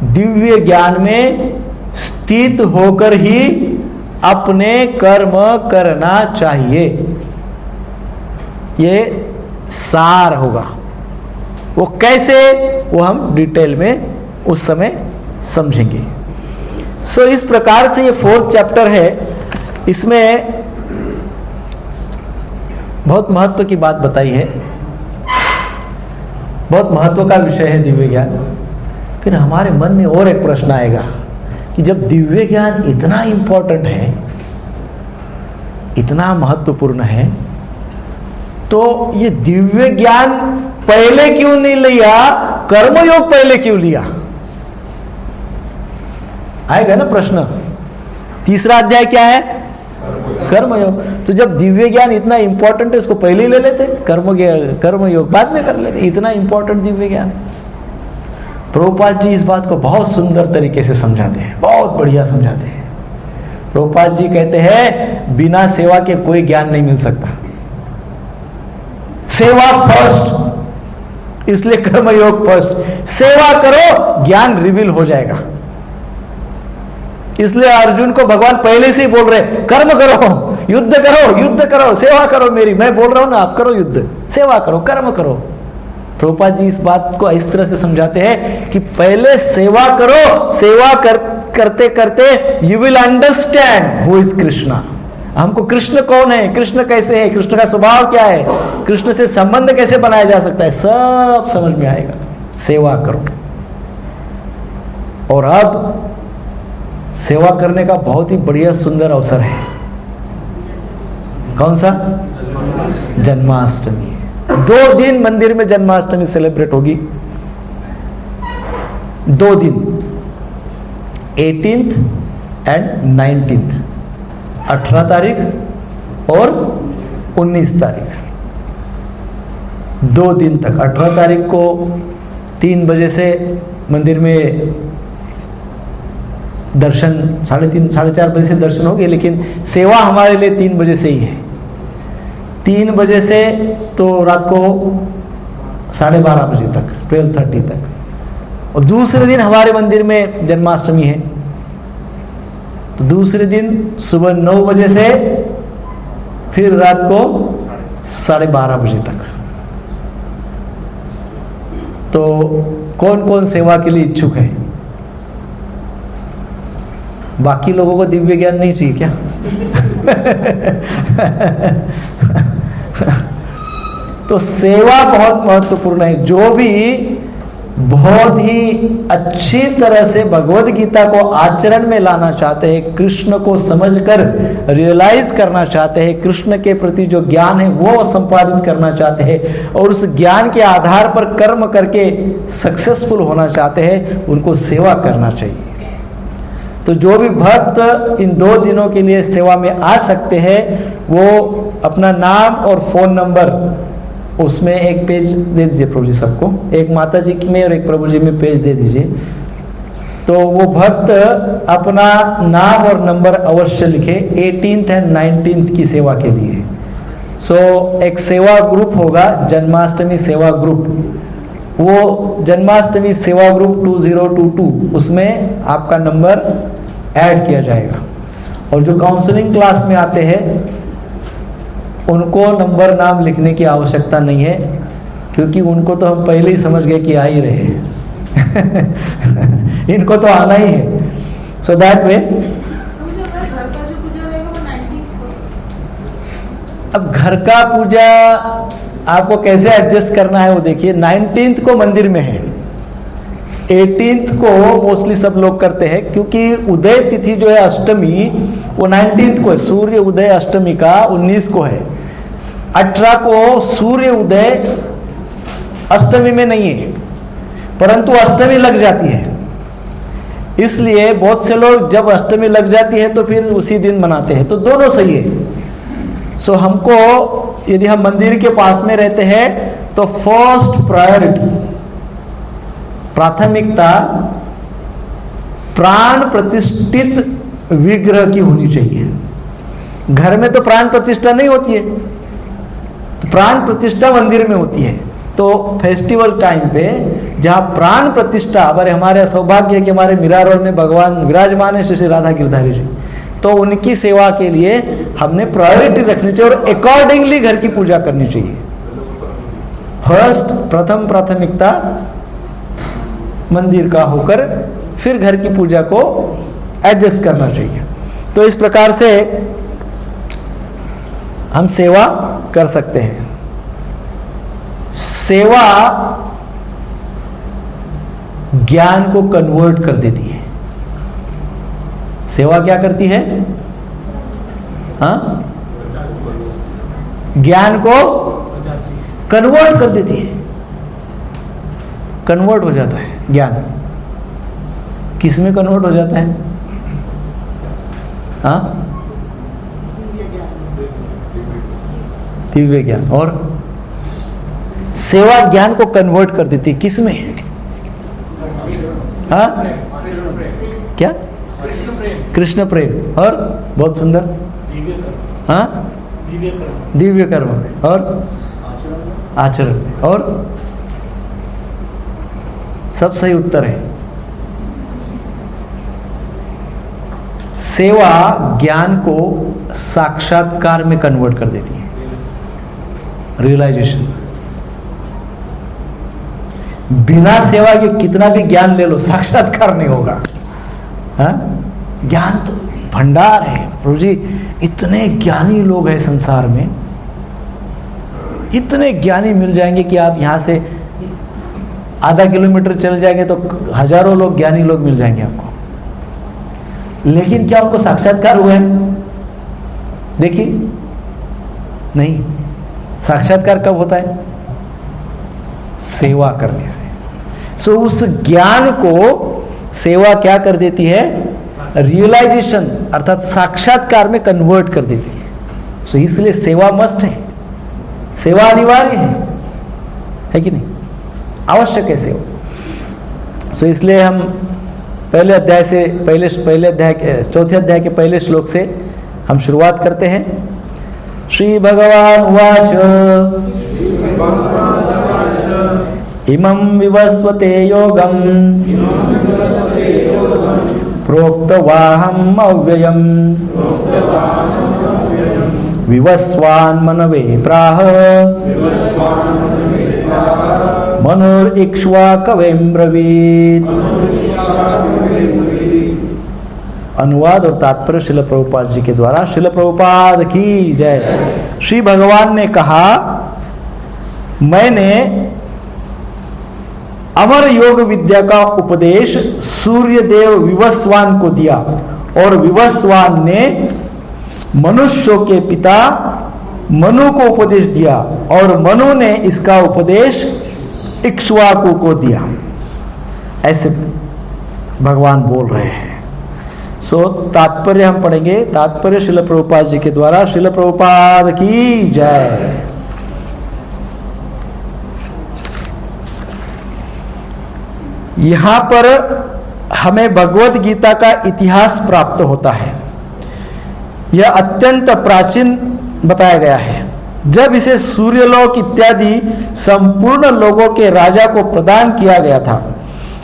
दिव्य ज्ञान में स्थित होकर ही अपने कर्म करना चाहिए। ये सार होगा। वो कैसे, वो हम डिटेल में उस समय समझेंगे। इस प्रकार से ये 4th चैप्टर है। इसमें बहुत महत्व की बात बताई है, बहुत महत्व का विषय है दिव्य ज्ञान। फिर हमारे मन में और एक प्रश्न आएगा कि जब दिव्य ज्ञान इतना इंपॉर्टेंट है, इतना महत्वपूर्ण है, तो ये दिव्य ज्ञान पहले क्यों नहीं लिया, कर्मयोग पहले क्यों लिया? आएगा ना प्रश्न। तीसरा अध्याय क्या है? कर्मयोग। तो जब दिव्य ज्ञान इतना इंपॉर्टेंट है, उसको पहले ही ले लेते, कर्मयोग बाद में कर लेते। इतना इंपॉर्टेंट दिव्य ज्ञान। प्रभुपाद जी इस बात को बहुत सुंदर तरीके से समझाते हैं, बहुत बढ़िया समझाते हैं। प्रभुपाद जी कहते हैं बिना सेवा के कोई ज्ञान नहीं मिल सकता, सेवा फर्स्ट, इसलिए कर्मयोग फर्स्ट। सेवा करो, ज्ञान रिवील हो जाएगा। इसलिए अर्जुन को भगवान पहले से ही बोल रहे कर्म करो, युद्ध करो, युद्ध करो, सेवा करो मेरी। मैं बोल रहा हूं ना, आप करो युद्ध, सेवा करो, कर्म करो। प्रभुपाद जी इस बात को इस तरह से समझाते हैं कि पहले सेवा करो, सेवा करते करते you will understand who is Krishna. हमको कृष्ण कौन है, कृष्ण कैसे है, कृष्ण का स्वभाव क्या है, कृष्ण से संबंध कैसे बनाया जा सकता है, सब समझ में आएगा। सेवा करो। और अब सेवा करने का बहुत ही बढ़िया सुंदर अवसर है। कौन सा? जन्माष्टमी। 2 दिन मंदिर में जन्माष्टमी सेलिब्रेट होगी। 2 दिन, 18th एंड 19th, 18 तारीख और 19 तारीख, 2 दिन तक। 18 तारीख को 3 बजे से मंदिर में दर्शन, 3:30 साढ़े 4 बजे से दर्शन होंगे, लेकिन सेवा हमारे लिए 3 बजे से ही है। 3 बजे से तो रात को 12:30 बजे तक, 12:30 तक। और दूसरे दिन हमारे मंदिर में जन्माष्टमी है, तो दूसरे दिन सुबह 9 बजे से फिर रात को 12:30 बजे तक। तो कौन कौन सेवा के लिए इच्छुक है? बाकी लोगों को दिव्य ज्ञान नहीं चाहिए क्या? तो सेवा बहुत महत्वपूर्ण है। जो भी बहुत ही अच्छी तरह से भगवद गीता को आचरण में लाना चाहते हैं, कृष्ण को समझकर रियलाइज करना चाहते हैं, कृष्ण के प्रति जो ज्ञान है वो संपादित करना चाहते हैं और उस ज्ञान के आधार पर कर्म करके सक्सेसफुल होना चाहते हैं, उनको सेवा करना चाहिए। तो जो भी भक्त इन 2 दिनों के लिए सेवा में आ सकते हैं, वो अपना नाम और फोन नंबर उसमें एक पेज दे दीजिए प्रभु जी सबको, एक माता जी में और एक प्रभु जी में पेज दे दीजिए। तो वो भक्त अपना नाम और नंबर अवश्य लिखे 18th एंड 19th की सेवा के लिए। एक सेवा ग्रुप होगा, जन्माष्टमी सेवा ग्रुप। वो जन्माष्टमी सेवा ग्रुप 2022, उसमें आपका नंबर ऐड किया जाएगा। और जो काउंसलिंग क्लास में आते हैं उनको नंबर नाम लिखने की आवश्यकता नहीं है, क्योंकि उनको तो हम पहले ही समझ गए कि आ ही रहे हैं। इनको तो आना ही है। सो दैट वे अब घर का पूजा आपको कैसे एडजस्ट करना है वो देखिए। 19th को मंदिर में है, 18th को मोस्टली सब लोग करते हैं, क्योंकि उदय तिथि जो है अष्टमी वो 19th को है, सूर्य उदय अष्टमी का 19 को है। 18 को सूर्य उदय अष्टमी में नहीं है, परंतु अष्टमी लग जाती है, इसलिए बहुत से लोग जब अष्टमी लग जाती है तो फिर उसी दिन मनाते हैं। तो दोनों सही है। हमको यदि हम मंदिर के पास में रहते हैं तो फर्स्ट प्रायोरिटी, प्राथमिकता प्राण प्रतिष्ठित विग्रह की होनी चाहिए। घर में तो प्राण प्रतिष्ठा नहीं होती है, तो प्राण प्रतिष्ठा मंदिर में होती है। तो फेस्टिवल टाइम पे जहाँ प्राण प्रतिष्ठा, हमारे सौभाग्य है कि हमारे मीरा रोड में भगवान विराजमान है, श्री राधा गिरधारी जी, तो उनकी सेवा के लिए हमने प्रायोरिटी रखनी चाहिए और अकॉर्डिंगली घर की पूजा करनी चाहिए। प्रथम प्राथमिकता मंदिर का होकर फिर घर की पूजा को एडजस्ट करना चाहिए। तो इस प्रकार से हम सेवा कर सकते हैं। सेवा ज्ञान को कन्वर्ट कर देती है। सेवा क्या करती है? हाँ, ज्ञान को कन्वर्ट कर देती है। कन्वर्ट हो जाता है ज्ञान। किस में कन्वर्ट हो जाता है? हाँ, दिव्य ज्ञान। और सेवा ज्ञान को कन्वर्ट कर देती है किस में? हाँ, क्या? कृष्ण प्रेम। और बहुत सुंदर, हाँ, दिव्य कर्म और आचरण। और सब सही उत्तर है। सेवा ज्ञान को साक्षात्कार में कन्वर्ट कर देती है, रियलाइजेशन। बिना सेवा के कितना भी ज्ञान ले लो, साक्षात्कार नहीं होगा। हाँ, ज्ञान तो भंडार है प्रभु जी। इतने ज्ञानी लोग हैं संसार में, इतने ज्ञानी मिल जाएंगे कि आप यहाँ से आधा किलोमीटर चल जाएंगे तो हजारों लोग, ज्ञानी लोग मिल जाएंगे आपको, लेकिन क्या उनको साक्षात्कार हुआ है? देखिए, नहीं। साक्षात्कार कब होता है? सेवा करने से। सो उस ज्ञान को सेवा क्या कर देती है? रियलाइजेशन अर्थात साक्षात्कार में कन्वर्ट कर देती है। सो इसलिए सेवा मस्ट है, सेवा अनिवार्य है कि नहीं? आवश्यक है सेवा। सो इसलिए हम पहले अध्याय से चौथे अध्याय के पहले श्लोक से हम शुरुआत करते हैं। श्री भगवान उवाच इमं विवस्वते योगं प्रोक्तवाहम् अव्ययम् विवस्वान् मनवे प्राह मनुर्इक्ष्वाकवे ब्रवीत्। अनुवाद और तात्पर्य श्रील प्रभुपाद जी के द्वारा। श्रील प्रभुपाद की जय। श्री भगवान ने कहा, मैंने अमर योग विद्या का उपदेश सूर्यदेव विवस्वान को दिया और विवस्वान ने मनुष्यों के पिता मनु को उपदेश दिया और मनु ने इसका उपदेश इक्ष्वाकु को दिया। ऐसे भगवान बोल रहे हैं। सो तात्पर्य हम पढ़ेंगे। तात्पर्य श्रील प्रभुपाद जी के द्वारा। श्रील प्रभुपाद की जय। यहां पर हमें भगवत गीता का इतिहास प्राप्त होता है। यह अत्यंत प्राचीन बताया गया है। जब इसे सूर्यलोक इत्यादि संपूर्ण लोगों के राजा को प्रदान किया गया था।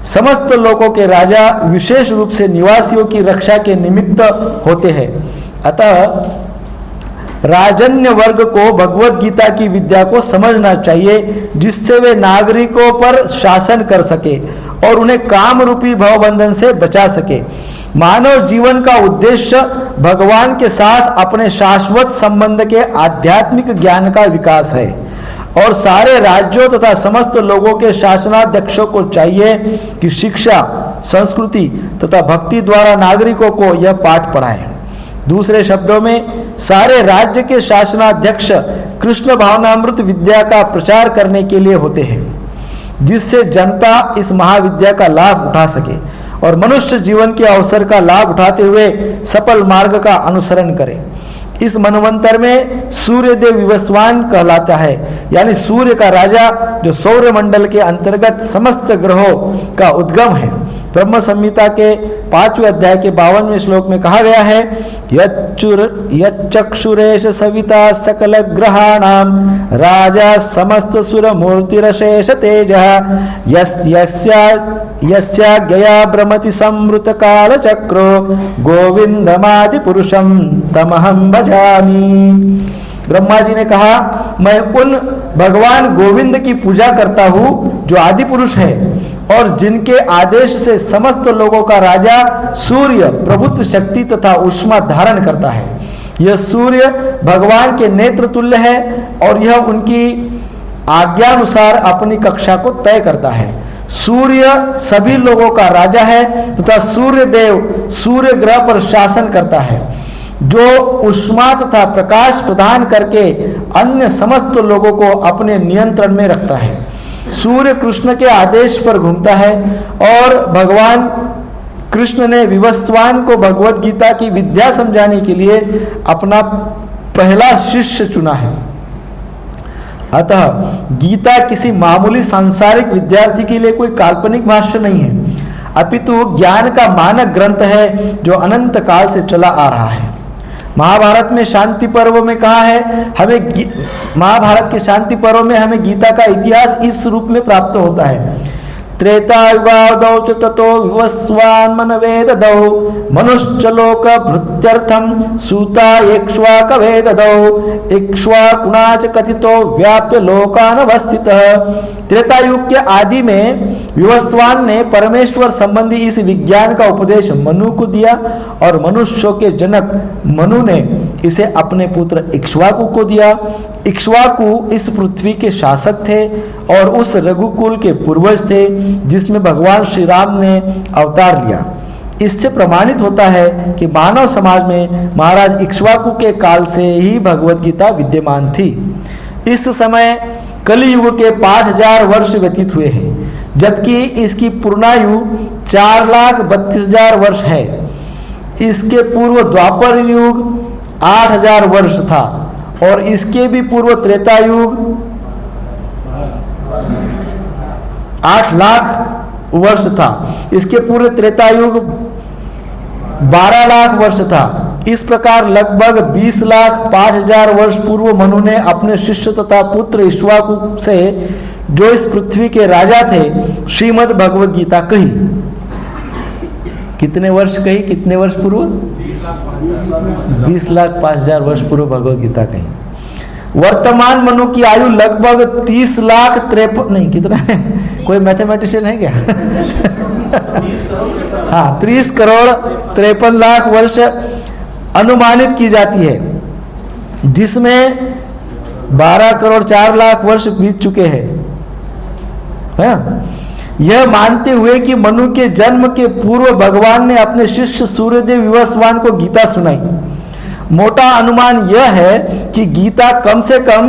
समस्त लोगों के राजा विशेष रूप से निवासियों की रक्षा के निमित्त होते हैं। अतः राजन्य वर्ग को भगवत गीता की विद्या को समझना चाहिए, जिससे वे नागरिकों पर शासन कर सके और उन्हें काम रूपी भवबंधन से बचा सके। मानव जीवन का उद्देश्य भगवान के साथ अपने शाश्वत संबंध के आध्यात्मिक ज्ञान का विकास है और सारे राज्यों तथा समस्त लोगों के शासनाध्यक्षों को चाहिए कि शिक्षा, संस्कृति तथा भक्ति द्वारा नागरिकों को यह पाठ पढ़ाएं। दूसरे शब्दों में, सारे राज्य के शासनाध्यक्ष कृष्ण भावनामृत विद्या का प्रचार करने के लिए होते हैं, जिससे जनता इस महाविद्या का लाभ उठा सके और मनुष्य जीवन के अवसर का लाभ उठाते हुए सफल मार्ग का अनुसरण करे। इस मनवंतर में सूर्यदेव विवस्वान कहलाता है, यानी सूर्य का राजा, जो सौर मंडल के अंतर्गत समस्त ग्रहों का उद्गम है। ब्रह्म संहिता के 5वें अध्याय के 52वें श्लोक में कहा गया है, यच्चक्षुरेश सविता सकल ग्रहाणाम राजा समस्त सुर मूर्तिरशेष तेजः यस्या गया भ्रमति संवृत काल चक्रो गोविंदमादि पुरुषम तमहं भजामि। ब्रह्मा जी ने कहा, मैं उन भगवान गोविंद की पूजा करता हूँ जो आदि पुरुष है और जिनके आदेश से समस्त लोगों का राजा सूर्य प्रभुत्व शक्ति तथा ऊष्मा धारण करता है। यह सूर्य भगवान के नेत्र तुल्य है और यह उनकी आज्ञानुसार अपनी कक्षा को तय करता है। सूर्य सभी लोगों का राजा है तथा सूर्य देव सूर्य ग्रह पर शासन करता है, जो ऊष्मा तथा प्रकाश प्रदान करके अन्य समस्त लोगों को अपने नियंत्रण में रखता है। सूर्य कृष्ण के आदेश पर घूमता है और भगवान कृष्ण ने विवस्वान को भगवत गीता की विद्या समझाने के लिए अपना पहला शिष्य चुना है। अतः गीता किसी मामूली सांसारिक विद्यार्थी के लिए कोई काल्पनिक भाष्य नहीं है, अपितु ज्ञान का मानक ग्रंथ है जो अनंत काल से चला आ रहा है। महाभारत में शांति पर्व में कहा है, महाभारत के शांति पर्व में हमें गीता का इतिहास इस रूप में प्राप्त होता है। त्रेतायुगादौ च ततो विवस्वान् मनवे ददौ मनुश्चलोक भृत्यर्थं सूता इक्ष्वाकवे ददौ इक्ष्वाकुणा च कथितो व्याप्य लोकानवस्थितः। त्रेतायुग के आदि में विवस्वान ने परमेश्वर संबंधी इस विज्ञान का उपदेश मनु को दिया और मनुष्यों के जनक मनु ने इसे अपने पुत्र इक्ष्वाकु को दिया। इक्ष्वाकु इस पृथ्वी के शासक थे और उस रघुकुल के पूर्वज थे जिसमें भगवान श्री राम ने अवतार लिया। इससे प्रमाणित होता है कि मानव समाज में महाराज इक्ष्वाकु के काल से ही भगवत गीता विद्यमान थी। इस समय कलियुग के 5000 वर्ष व्यतीत हुए हैं, जबकि इसकी पूर्णायु 4,32,000 वर्ष है। इसके पूर्व द्वापर युग 8,000 वर्ष था और इसके भी पूर्व त्रेता युग 8 लाख वर्ष था। इसके पूर्व त्रेता युग 12 लाख वर्ष था। इस प्रकार लगभग 20,05,000 वर्ष पूर्व मनु ने अपने शिष्य तथा पुत्र इक्ष्वाकु से, जो इस पृथ्वी के राजा थे, श्रीमद् भगवद गीता कही। कितने वर्ष कही? कितने वर्ष पूर्व? 20,05,000 वर्ष पूर्व भगवद गीता कही। वर्तमान मनु की आयु लगभग 30,53,000 नहीं, कितना है? कोई मैथमेटिशियन है क्या? हाँ, 30,53,00,000 वर्ष अनुमानित की जाती है, जिसमें 12,04,00,000 वर्ष बीत चुके हैं। यह मानते हुए कि मनु के जन्म के पूर्व भगवान ने अपने शिष्य सूर्यदेव विवस्वान को गीता सुनाई, मोटा अनुमान यह है कि गीता कम से कम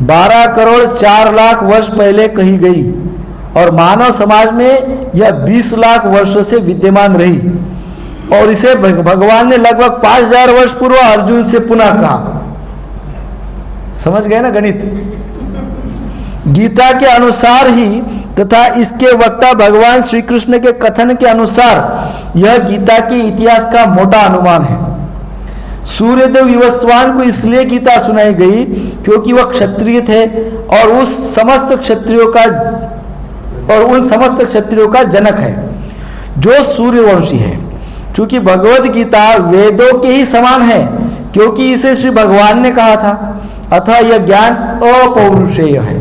12,04,00,000 वर्ष पहले कही गई और मानव समाज में यह 20 लाख वर्षों से विद्यमान रही, और इसे भगवान ने लगभग 5,000 वर्ष पूर्व अर्जुन से पुनः कहा। समझ गए ना गणित? गीता के अनुसार ही तथा इसके वक्ता भगवान श्री कृष्ण के कथन के अनुसार यह गीता के इतिहास का मोटा अनुमान है। सूर्यदेव विवस्वान को इसलिए गीता सुनाई गई क्योंकि वह क्षत्रिय थे और उन समस्त क्षत्रियों का जनक है जो सूर्यवंशी है। क्योंकि भगवद गीता वेदों के ही समान है, क्योंकि इसे श्री भगवान ने कहा था, अतः यह ज्ञान अपौरुषेय है।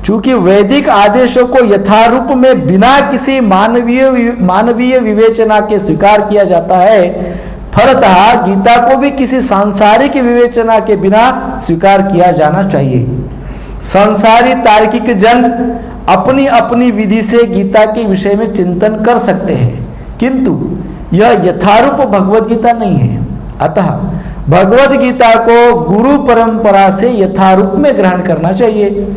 चूंकि वैदिक आदेशों को यथारूप में बिना किसी मानवीय विवेचना के स्वीकार किया जाता है, फलतः गीता को भी किसी सांसारिक विवेचना के बिना स्वीकार किया जाना चाहिए। संसारी तार्किक जन अपनी अपनी विधि से गीता के विषय में चिंतन कर सकते हैं, किंतु यह यथारूप भगवद गीता नहीं है। अतः भगवद गीता को गुरु परंपरा से यथारूप में ग्रहण करना चाहिए।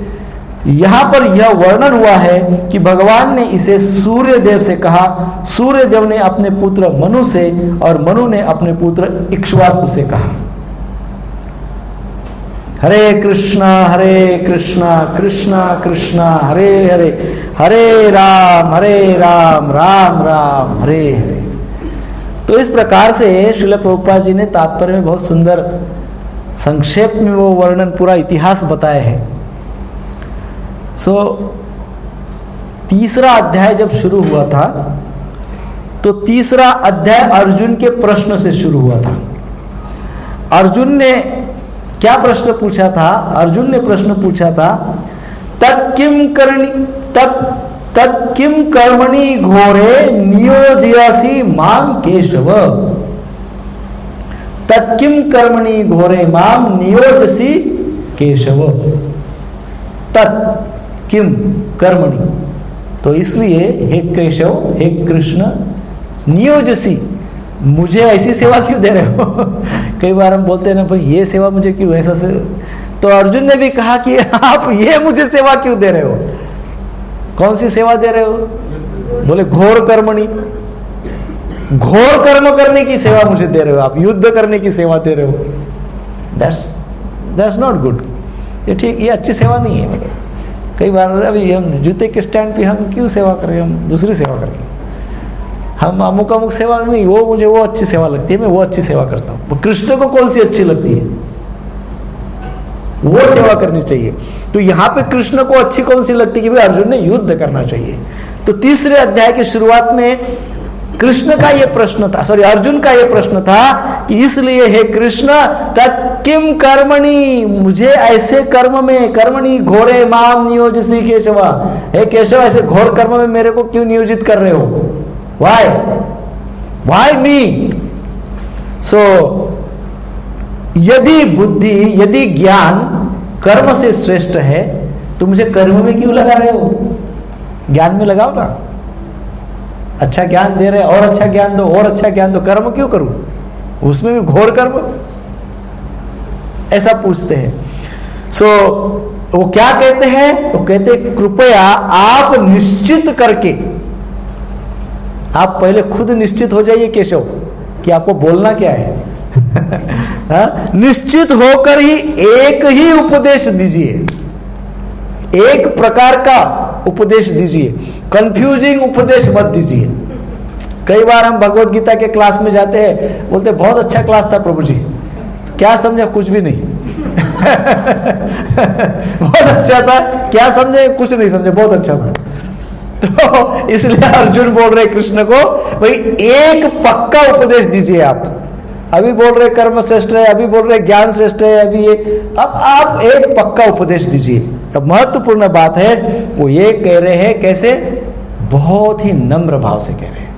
यहाँ पर यह वर्णन हुआ है कि भगवान ने इसे सूर्यदेव से कहा, सूर्यदेव ने अपने पुत्र मनु से और मनु ने अपने पुत्र इक्ष्वाकु से कहा। हरे कृष्णा कृष्णा कृष्णा हरे हरे, हरे राम राम राम हरे हरे। तो इस प्रकार से श्रील प्रभुपाद जी ने तात्पर्य में बहुत सुंदर संक्षेप में वो वर्णन, पूरा इतिहास बताया है। तीसरा अध्याय जब शुरू हुआ था तो तीसरा अध्याय अर्जुन के प्रश्न से शुरू हुआ था। अर्जुन ने क्या प्रश्न पूछा था? अर्जुन ने प्रश्न पूछा था, तत्किम कर्मणि घोरे नियोजयसि माम केशव। तत्किम कर्मणि घोरे माम नियोजसी केशव। तत्किम कर्मणि, तो इसलिए हे केशव, हे कृष्ण, नियोजसी, मुझे ऐसी सेवा क्यों दे रहे हो? कई बार हम बोलते हैं ना, भाई ये सेवा मुझे क्यों ऐसा से। तो अर्जुन ने भी कहा कि आप ये मुझे सेवा क्यों दे रहे हो? कौन सी सेवा दे रहे हो? बोले घोर कर्मणि, घोर कर्म करने की सेवा मुझे दे रहे हो आप, युद्ध करने की सेवा दे रहे हो। That's not good. ये ठीक, ये अच्छी सेवा नहीं है। मतलब कई बार अभी हम जूते के स्टैंड पे हम क्यों सेवा करें, हम दूसरी सेवा करें। हम अमुक सेवा नहीं, वो मुझे वो अच्छी सेवा लगती है, मैं वो अच्छी सेवा करता हूँ। कृष्ण को कौन सी अच्छी लगती है? वो सेवा करनी चाहिए। तो यहाँ पे कृष्ण को अच्छी कौन सी लगती है कि भाई अर्जुन ने युद्ध करना चाहिए। तो तीसरे अध्याय की शुरुआत में कृष्ण का ये प्रश्न था, अर्जुन का ये प्रश्न था कि इसलिए हे कृष्ण, तत्किम कर्मणि, मुझे ऐसे कर्म में, कर्मणि घोरे माम नियोजसी केशव, हे केशव ऐसे घोर कर्म में मेरे को क्यों नियोजित कर रहे हो? Why me? So, यदि बुद्धि, यदि ज्ञान कर्म से श्रेष्ठ है, तो मुझे कर्म में क्यों लगा रहे हो? ज्ञान में लगाओ ना। अच्छा ज्ञान दे रहे, और अच्छा ज्ञान दो, और अच्छा ज्ञान दो, कर्म क्यों करूं? उसमें भी घोर कर्म, ऐसा पूछते हैं। वो क्या कहते हैं? वो कहते हैं कृपया आप निश्चित करके, आप पहले खुद निश्चित हो जाइए केशव कि आपको बोलना क्या है। निश्चित होकर ही एक ही उपदेश दीजिए, एक प्रकार का उपदेश दीजिए, कंफ्यूजिंग उपदेश मत दीजिए। कई बार हम भगवत गीता के क्लास में जाते हैं, बोलते बहुत अच्छा क्लास था प्रभु जी, क्या समझा? कुछ भी नहीं। बहुत अच्छा था, क्या समझे? कुछ नहीं समझे, बहुत अच्छा था। तो इसलिए अर्जुन बोल रहे कृष्ण को, भाई एक पक्का उपदेश दीजिए आप। अभी बोल रहे कर्म श्रेष्ठ है, अभी बोल रहे ज्ञान श्रेष्ठ है, अभी ये, अब आप एक पक्का उपदेश दीजिए। अब महत्वपूर्ण बात है, वो ये कह रहे हैं कैसे? बहुत ही नम्र भाव से कह रहे हैं,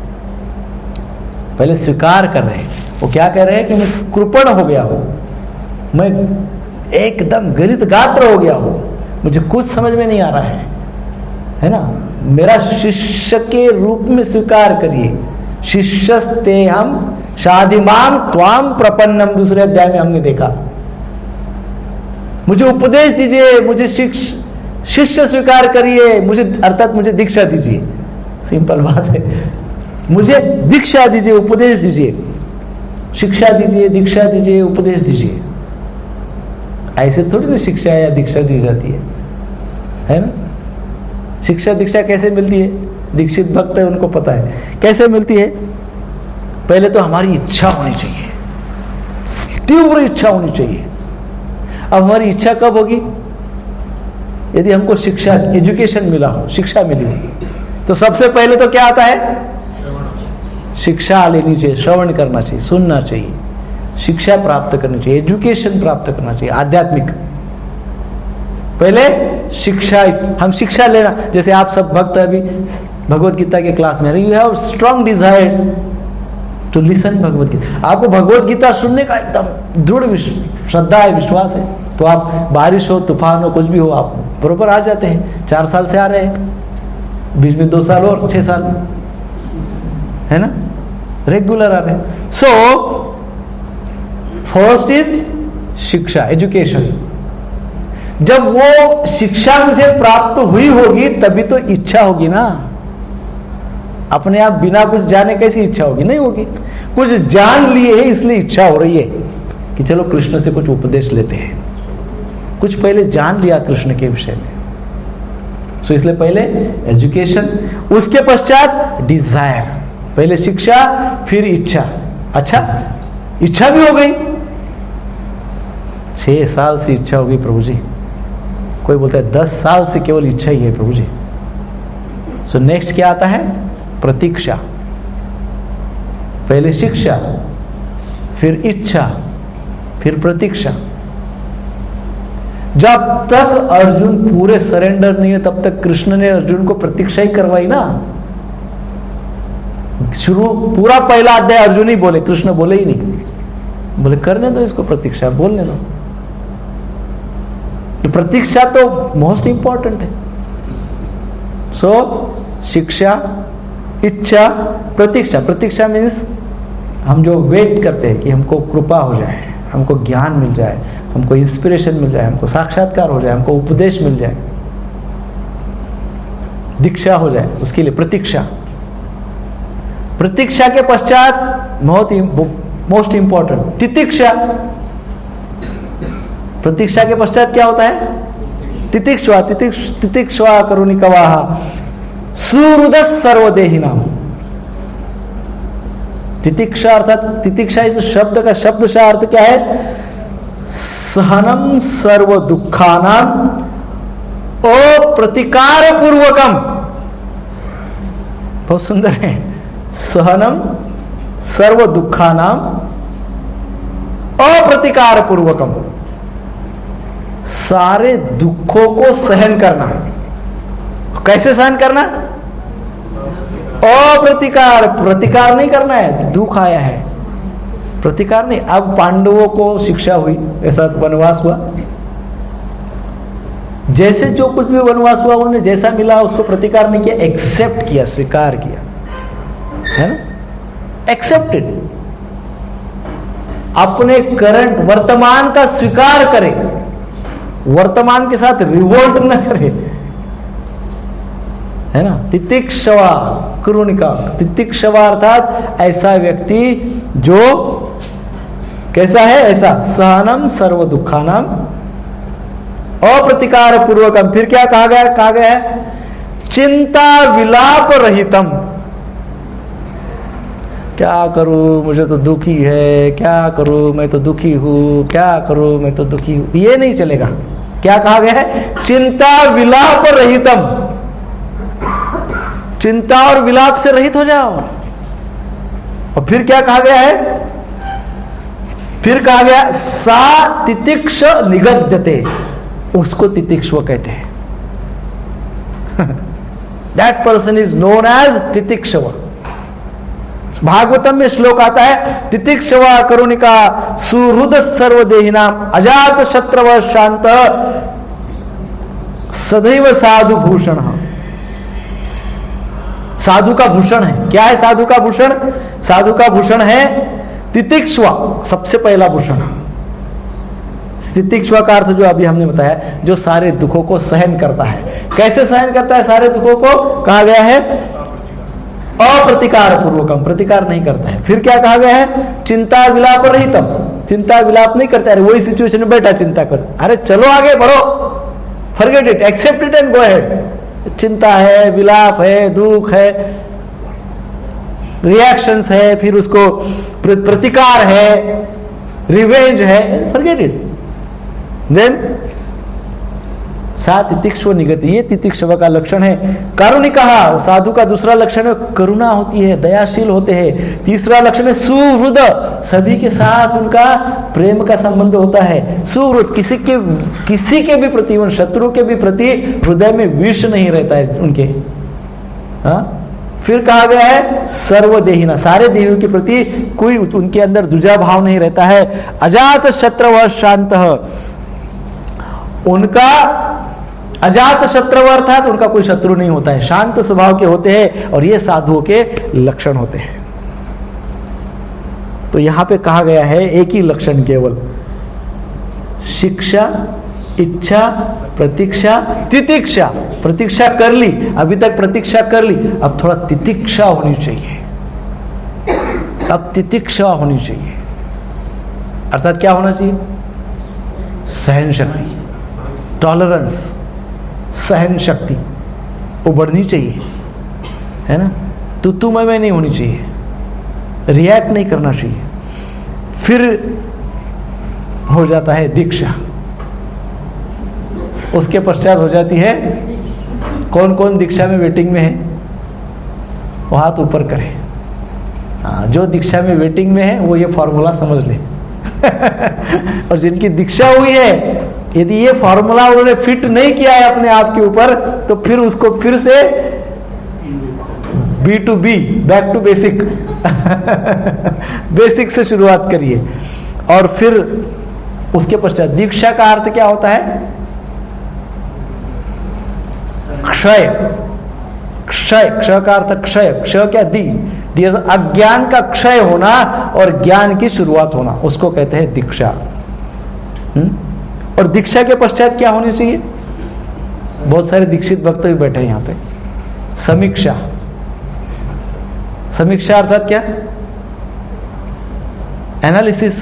पहले स्वीकार कर रहे हैं। वो क्या कह रहे हैं कि मैं कृपण हो गया हूं, मैं एकदम गलित गात्र हो गया हूं, मुझे कुछ समझ में नहीं आ रहा है ना? मेरा शिष्य के रूप में स्वीकार करिए। शिष्यस्ते हम शादिमाम त्वाम प्रपन्नम, दूसरे अध्याय में हमने देखा। मुझे उपदेश दीजिए, मुझे शिष्य स्वीकार करिए, मुझे अर्थात मुझे दीक्षा दीजिए। सिंपल बात है, मुझे दीक्षा दीजिए, उपदेश दीजिए। शिक्षा दीजिए, दीक्षा दीजिए, उपदेश दीजिए। ऐसे थोड़ी ना शिक्षा या दीक्षा दी जाती है ना? शिक्षा दीक्षा कैसे मिलती है? दीक्षित भक्त है, उनको पता है कैसे मिलती है। पहले तो हमारी इच्छा होनी चाहिए, तीव्र इच्छा होनी चाहिए। अब हमारी इच्छा कब होगी? यदि हमको शिक्षा, एजुकेशन मिला हो, शिक्षा मिली हो, तो सबसे पहले तो क्या आता है? शिक्षा लेनी चाहिए, श्रवण करना चाहिए, सुनना चाहिए, शिक्षा प्राप्त करनी चाहिए, एजुकेशन प्राप्त करना चाहिए, आध्यात्मिक। पहले शिक्षा, हम शिक्षा लेना, जैसे आप सब भक्त अभी भगवत गीता के क्लास में, you have strong desire to listen Bhagavad Gita. आपको भगवत गीता सुनने का एकदम दृढ़ श्रद्धा है, विश्वास है, तो आप बारिश हो, तूफान हो, कुछ भी हो, आप बरोबर आ जाते हैं। 4 साल से आ रहे हैं, बीच में 2 साल और 6 साल, है ना, रेगुलर आ रहे हैं। सो फर्स्ट इज शिक्षा, एजुकेशन। जब वो शिक्षा मुझे प्राप्त हुई होगी तभी तो इच्छा होगी ना। अपने आप बिना कुछ जाने कैसी इच्छा होगी? नहीं होगी। कुछ जान लिए है इसलिए इच्छा हो रही है कि चलो कृष्ण से कुछ उपदेश लेते हैं। कुछ पहले जान लिया कृष्ण के विषय में, सो इसलिए पहले एजुकेशन, उसके पश्चात डिजायर। पहले शिक्षा, फिर इच्छा। अच्छा, इच्छा भी हो गई, 6 साल से इच्छा होगी प्रभु जी। कोई बोलता है 10 साल से केवल इच्छा ही है प्रभु जी। सो नेक्स्ट क्या आता है? प्रतीक्षा। पहले शिक्षा, फिर इच्छा, फिर प्रतीक्षा। जब तक अर्जुन पूरे सरेंडर नहीं है तब तक कृष्ण ने अर्जुन को प्रतीक्षा ही करवाई ना। शुरू पूरा पहला अध्याय अर्जुन ही बोले, कृष्ण बोले ही नहीं। बोले करने दो इसको प्रतीक्षा, बोलने दो। तो प्रतीक्षा तो मोस्ट इंपॉर्टेंट है। सो शिक्षा, इच्छा, प्रतीक्षा। प्रतीक्षा मीन्स हम जो वेट करते हैं कि हमको कृपा हो जाए, हमको ज्ञान मिल जाए, हमको इंस्पिरेशन मिल जाए, हमको साक्षात्कार हो जाए, हमको उपदेश मिल जाए, दीक्षा हो जाए, उसके लिए प्रतीक्षा। प्रतीक्षा के पश्चात मोस्ट इंपॉर्टेंट तितिक्षा। प्रतीक्षा के पश्चात क्या होता है? तितिक्षा। तितिक्षा करुणी कवाहा सुहृदः सर्वदेहिनाम। तितिक्षा अर्थात, तितिक्षा इस शब्द का शब्दशः अर्थ क्या है? सहनम सर्व दुखानाम अप्रतिकार पूर्वकम। बहुत सुंदर है। सहनम सर्व दुखानाम अप्रतिकार पूर्वकम। सारे दुखों को सहन करना। कैसे सहन करना? अप्रतिकार। प्रतिकार नहीं करना है, दुख आया है, प्रतिकार नहीं। अब पांडवों को शिक्षा हुई, ऐसा वनवास हुआ, जैसे जो कुछ भी वनवास हुआ उन्होंने जैसा मिला उसको प्रतिकार नहीं किया, एक्सेप्ट किया, स्वीकार किया, है ना, एक्सेप्टेड। अपने करंट वर्तमान का स्वीकार करें, वर्तमान के साथ रिवोल्ट न करे, है ना। तितिक्षवा करुणिका, तितिक्षवा अर्थात ऐसा व्यक्ति जो कैसा है, ऐसा सहनम सर्व दुखानाम अप्रतिकार पूर्वकम। फिर क्या कहा गया है, चिंता विलाप रहितम। क्या करूं, मुझे तो दुखी है, क्या करूं, मैं तो दुखी हूं, क्या करूं, मैं तो दुखी हूं, ये नहीं चलेगा। क्या कहा गया है, चिंता विलाप रहितम, चिंता और विलाप से रहित हो जाओ। और फिर क्या कहा गया है, फिर कहा गया सा तितिक्ष निगद्यते, उसको तितिक्ष्व कहते हैं। That person is known as तितिक्षव। भागवतम में श्लोक आता है, तितिक्षवा करुणिका सुहृद सर्वदेहिनाम अजात शत्रव शांत सदैव साधु भूषण। साधु का भूषण है, क्या है साधु का भूषण, साधु का भूषण है तितिक्षवा, सबसे पहला भूषण। तितिक्षवा का अर्थ जो अभी हमने बताया, जो सारे दुखों को सहन करता है। कैसे सहन करता है सारे दुखों को, कहा गया है अप्रतिकार पूर्वकम, प्रतिकार नहीं करता है। फिर क्या कहा गया है, चिंता विलाप रहितम, चिंता विलाप नहीं करता है, वही सिचुएशन में बैठा चिंता कर, अरे चलो आगे बढ़ो, forget it, accept it and go ahead. चिंता है, विलाप है, दुख है, रिएक्शंस है, फिर उसको प्रतिकार है, रिवेंज है, फॉरगेट इट। देन सा तितिक्षव निगति, ये तितिक्षव का लक्षण है। कारुणिका, साधु का दूसरा लक्षण है करुणा होती है, दयाशील होते हैं। तीसरा लक्षण है सुहृद, सभी के साथ उनका प्रेम का संबंध होता है। सुहृद, किसी के भी प्रति, शत्रु के भी प्रति हृदय में विष नहीं रहता है उनके। हाँ, फिर कहा गया है सर्वदेहिना, सारे देहियों के प्रति कोई उनके अंदर द्विजा भाव नहीं रहता है। अजात शत्रव शांत, उनका अजात शत्रु अर्थात उनका कोई शत्रु नहीं होता है, शांत स्वभाव के होते हैं, और ये साधुओं के लक्षण होते हैं। तो यहां पे कहा गया है एक ही लक्षण केवल, शिक्षा, इच्छा, प्रतीक्षा, तितिक्षा। प्रतीक्षा कर ली, अभी तक प्रतीक्षा कर ली, अब थोड़ा तितिक्षा होनी चाहिए, अब तितिक्षा होनी चाहिए। अर्थात क्या होना चाहिए, सहन शक्ति, टॉलरेंस, सहन शक्ति वो बढ़नी चाहिए, है ना। तू मैं नहीं होनी चाहिए, रिएक्ट नहीं करना चाहिए। फिर हो जाता है दीक्षा, उसके पश्चात हो जाती है, कौन कौन दीक्षा में वेटिंग में है वो हाथ ऊपर करे। हाँ, जो दीक्षा में वेटिंग में है वो ये फॉर्मूला समझ ले। और जिनकी दीक्षा हुई है, यदि ये फॉर्मूला उन्होंने फिट नहीं किया है अपने आप के ऊपर, तो फिर उसको फिर से B to B, back to basic, basic से शुरुआत करिए। और फिर उसके पश्चात दीक्षा का अर्थ क्या होता है, क्षय। क्षय, क्षय का अर्थ क्षय, क्षय क्या, दी अज्ञान का क्षय होना और ज्ञान की शुरुआत होना, उसको कहते हैं दीक्षा। और दीक्षा के पश्चात क्या होनी चाहिए, बहुत सारे दीक्षित भक्त भी बैठे हैं यहाँ पे। समीक्षा, समीक्षा अर्थात क्या, एनालिसिस,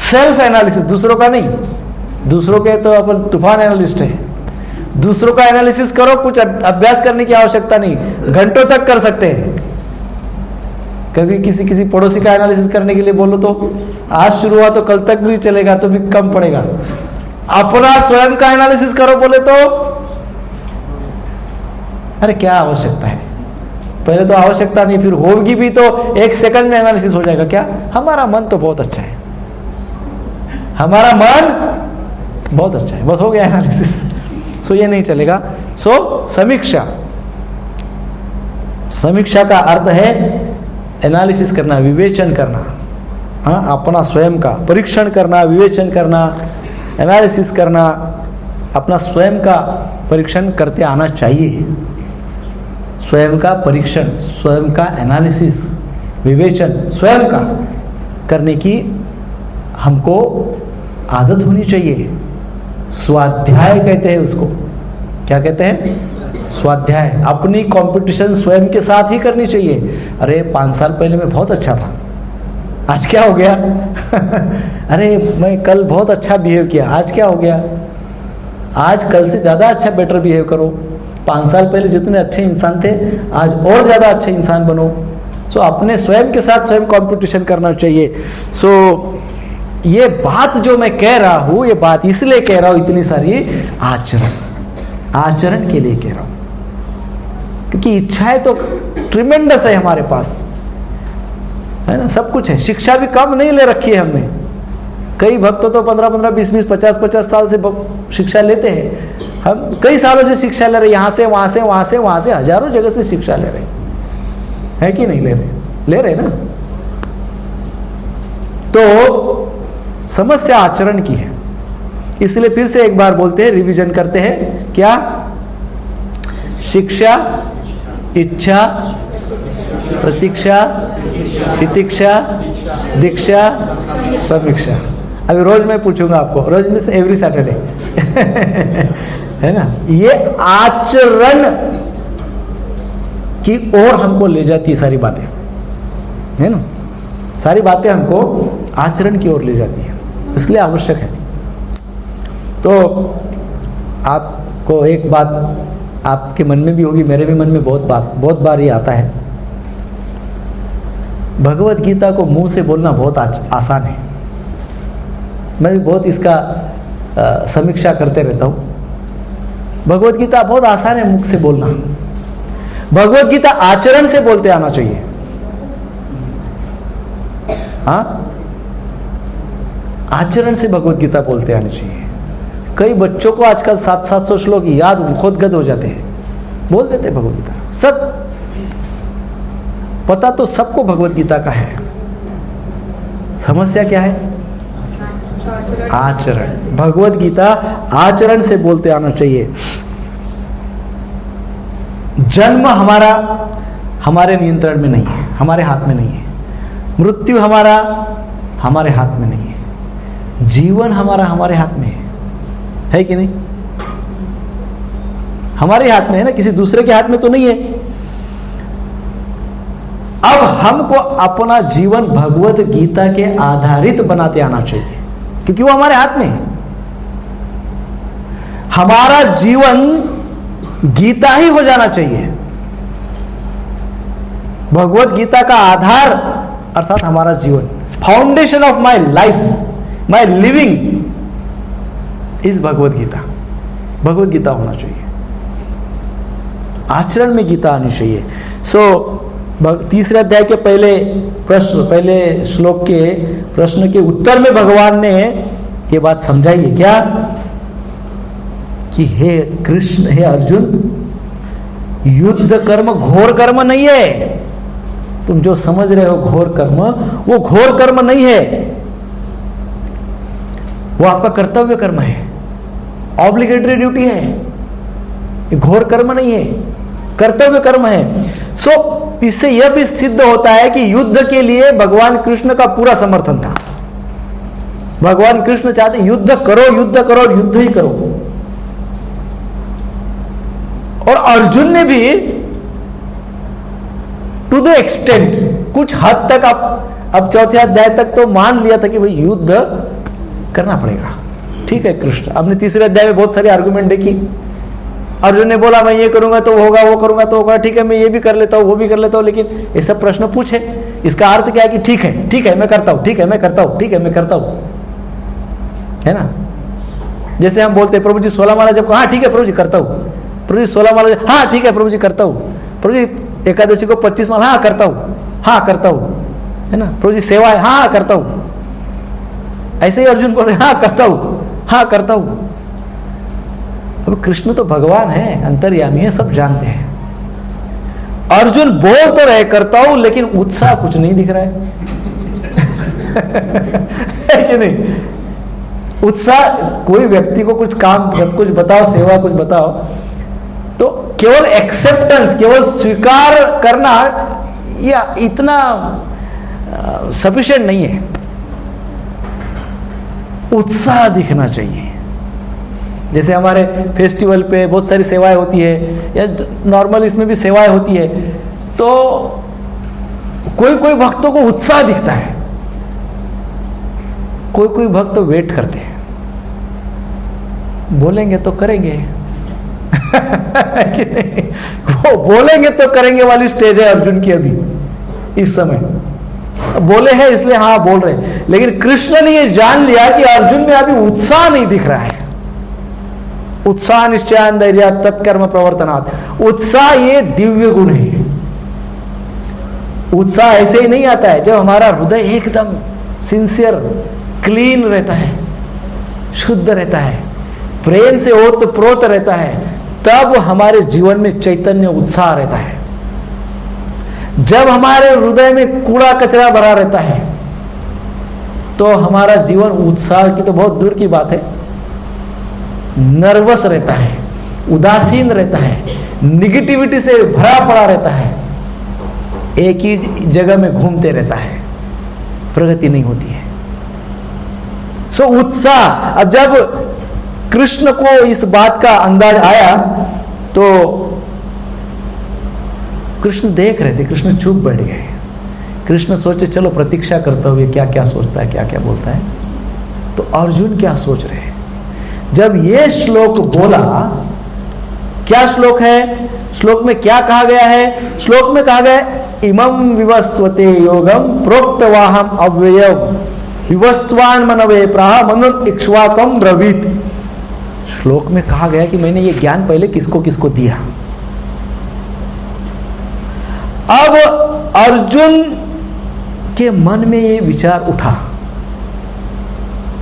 सेल्फ एनालिसिस, दूसरों का नहीं, दूसरों के तो अपन तूफान एनालिस्ट है, दूसरों का एनालिसिस करो, कुछ अभ्यास करने की आवश्यकता नहीं, घंटों तक कर सकते हैं। कभी किसी पड़ोसी का एनालिसिस करने के लिए बोलो तो आज शुरू हुआ तो कल तक भी चलेगा, तो भी कम पड़ेगा। अपना स्वयं का एनालिसिस करो बोले तो अरे क्या आवश्यकता है, पहले तो आवश्यकता नहीं, फिर होगी भी तो एक सेकंड में एनालिसिस हो जाएगा। क्या, हमारा मन तो बहुत अच्छा है, हमारा मन बहुत अच्छा है, बस हो गया एनालिसिस। सो ये नहीं चलेगा। सो समीक्षा, समीक्षा का अर्थ है एनालिसिस करना, विवेचन करना। हाँ, अपना स्वयं का परीक्षण करना, विवेचन करना, एनालिसिस करना, अपना स्वयं का परीक्षण करते आना चाहिए। स्वयं का परीक्षण, स्वयं का एनालिसिस, विवेचन स्वयं का करने की हमको आदत होनी चाहिए। स्वाध्याय कहते हैं उसको। क्या कहते हैं? स्वाध्याय। अपनी कंपटीशन स्वयं के साथ ही करनी चाहिए। अरे 5 साल पहले मैं बहुत अच्छा था, आज क्या हो गया? अरे मैं कल बहुत अच्छा बिहेव किया, आज क्या हो गया? आज कल से ज़्यादा अच्छा बेटर बिहेव करो। 5 साल पहले जितने अच्छे इंसान थे, आज और ज़्यादा अच्छे इंसान बनो। सो अपने स्वयं के साथ स्वयं कंपटीशन करना चाहिए। सो ये बात जो मैं कह रहा हूँ, ये बात इसलिए कह रहा हूँ, इतनी सारी आचरण के लिए कह रहा हूँ, क्योंकि इच्छाएं तो ट्रिमेंडस है हमारे पास, है ना, सब कुछ है। शिक्षा भी कम नहीं ले रखी है हमने। कई भक्त तो 15-15, 20-20, 50-50 साल से शिक्षा लेते हैं। हम कई सालों से शिक्षा ले रहे, यहाँ से वहाँ से, वहाँ से वहाँ से, हजारों जगह से शिक्षा ले रहे हैं कि नहीं ले रहे? ले रहे ना। तो समस्या आचरण की है। इसलिए फिर से एक बार बोलते हैं, रिवीजन करते हैं। क्या? शिक्षा, इच्छा, प्रतीक्षा, तितिक्षा, दीक्षा, समीक्षा। अभी रोज मैं पूछूंगा आपको, रोज एवरी सैटरडे है ना। ये आचरण की ओर हमको ले जाती है सारी बातें, है ना। सारी बातें हमको आचरण की ओर ले जाती है, इसलिए आवश्यक है। तो आपको एक बात आपके मन में भी होगी, मेरे भी मन में बहुत बार ये आता है। भगवत गीता को मुंह से बोलना बहुत आसान है। मैं भी बहुत इसका समीक्षा करते रहता हूँ। भगवत गीता बहुत आसान है मुख से बोलना। भगवत गीता आचरण से बोलते आना चाहिए। हाँ, आचरण से भगवत गीता बोलते आनी चाहिए। कई बच्चों को आजकल 700 श्लोक याद खुदगद हो जाते हैं, बोल देते हैं भगवत गीता। सब पता तो सबको भगवत गीता का है। समस्या क्या है? आचरण। भगवत गीता आचरण से बोलते आना चाहिए। जन्म हमारा हमारे नियंत्रण में नहीं है, हमारे हाथ में नहीं है। मृत्यु हमारे हाथ में नहीं है। जीवन हमारे हाथ में है कि नहीं? हमारे हाथ में है ना, किसी दूसरे के हाथ में तो नहीं है। अब हमको अपना जीवन भगवत गीता के आधारित बनाते आना चाहिए, क्योंकि वो हमारे हाथ में है। हमारा जीवन गीता ही हो जाना चाहिए। भगवत गीता का आधार अर्थात हमारा जीवन, foundation of my life, my living is Bhagavad Gita. Bhagavad Gita होना चाहिए, आचरण में गीता आनी चाहिए। तीसरे अध्याय के पहले श्लोक के प्रश्न के उत्तर में भगवान ने ये बात समझाई है। क्या? कि हे कृष्ण, हे अर्जुन, युद्ध कर्म घोर कर्म नहीं है। तुम जो समझ रहे हो घोर कर्म, वो घोर कर्म नहीं है, वो आपका कर्तव्य कर्म है, ऑब्लिगेटरी ड्यूटी है। ये घोर कर्म नहीं है, कर्तव्य कर्म है। इससे यह भी सिद्ध होता है कि युद्ध के लिए भगवान कृष्ण का पूरा समर्थन था। भगवान कृष्ण चाहते युद्ध करो, युद्ध करो, युद्ध ही करो। और अर्जुन ने भी टू द एक्सटेंट, कुछ हद तक अब चौथे अध्याय तक तो मान लिया था कि भाई युद्ध करना पड़ेगा। ठीक है कृष्ण, आपने तीसरे अध्याय में बहुत सारे आर्गुमेंट देखी। अर्जुन ने बोला मैं ये करूंगा तो होगा, वो करूंगा तो होगा, ठीक है मैं ये भी कर लेता हूँ, वो भी कर लेता हूँ, लेकिन ये सब प्रश्न पूछे, इसका अर्थ क्या है कि ठीक है मैं करता हूँ, ठीक है मैं करता हूँ, ठीक है मैं करता हूँ, है ना। जैसे हम बोलते हैं प्रभु जी 16 माला जब, हाँ ठीक है प्रभु जी करता हूँ, प्रभु जी 16 माला, हाँ ठीक है प्रभु जी करता हूँ, प्रभु जी एकादशी को 25 माला, हाँ करता हूँ, हाँ करता हूँ, है ना। प्रभु जी सेवा है, हाँ करता हूँ। ऐसे ही अर्जुन बोल रहे हाँ करता हूँ, हाँ करता हूँ। अब कृष्ण तो भगवान है, अंतर्यामी है, सब जानते हैं। अर्जुन बोल तो रहे करता हूं, लेकिन उत्साह कुछ नहीं दिख रहा है, है कि नहीं? उत्साह, कोई व्यक्ति को कुछ काम कुछ बताओ, सेवा कुछ बताओ, तो केवल एक्सेप्टेंस, केवल स्वीकार करना या इतना सफिशिएंट नहीं है। उत्साह दिखना चाहिए। जैसे हमारे फेस्टिवल पे बहुत सारी सेवाएं होती है, या नॉर्मल इसमें भी सेवाएं होती है, तो कोई कोई भक्तों को उत्साह दिखता है, कोई कोई भक्त वेट करते हैं, बोलेंगे तो करेंगे कि नहीं? वो बोलेंगे तो करेंगे वाली स्टेज है अर्जुन की अभी इस समय। बोले हैं इसलिए हाँ बोल रहे हैं, लेकिन कृष्ण ने ये जान लिया कि अर्जुन में अभी उत्साह नहीं दिख रहा है। उत्साह निश्चयान धैर्य तत्कर्म प्रवर्तनात्, उत्साह ये दिव्य गुण है। उत्साह ऐसे ही नहीं आता है, जब हमारा हृदय एकदम सिंसियर क्लीन रहता है, शुद्ध रहता है, प्रेम से ओतप्रोत रहता है, तब हमारे जीवन में चैतन्य उत्साह रहता है। जब हमारे हृदय में कूड़ा कचरा भरा रहता है, तो हमारा जीवन उत्साह की तो बहुत दूर की बात है, नर्वस रहता है, उदासीन रहता है, निगेटिविटी से भरा पड़ा रहता है, एक ही जगह में घूमते रहता है, प्रगति नहीं होती है। सो उत्साह, अब जब कृष्ण को इस बात का अंदाज आया तो कृष्ण देख रहे थे, कृष्ण चुप बैठ गए। कृष्ण सोचे चलो प्रतीक्षा करता हुए क्या क्या सोचता है, क्या क्या बोलता है। तो अर्जुन क्या सोच रहे हैं? जब ये श्लोक बोला, क्या श्लोक है? श्लोक में क्या कहा गया है? श्लोक में कहा गया इमं विवस्वते योगम प्रोक्तवाहम अव्ययम विवस्वान मनवे प्राह मनुर इक्ष्वाकम ब्रवीत। श्लोक में कहा गया कि मैंने ये ज्ञान पहले किसको किसको दिया। अब अर्जुन के मन में ये विचार उठा,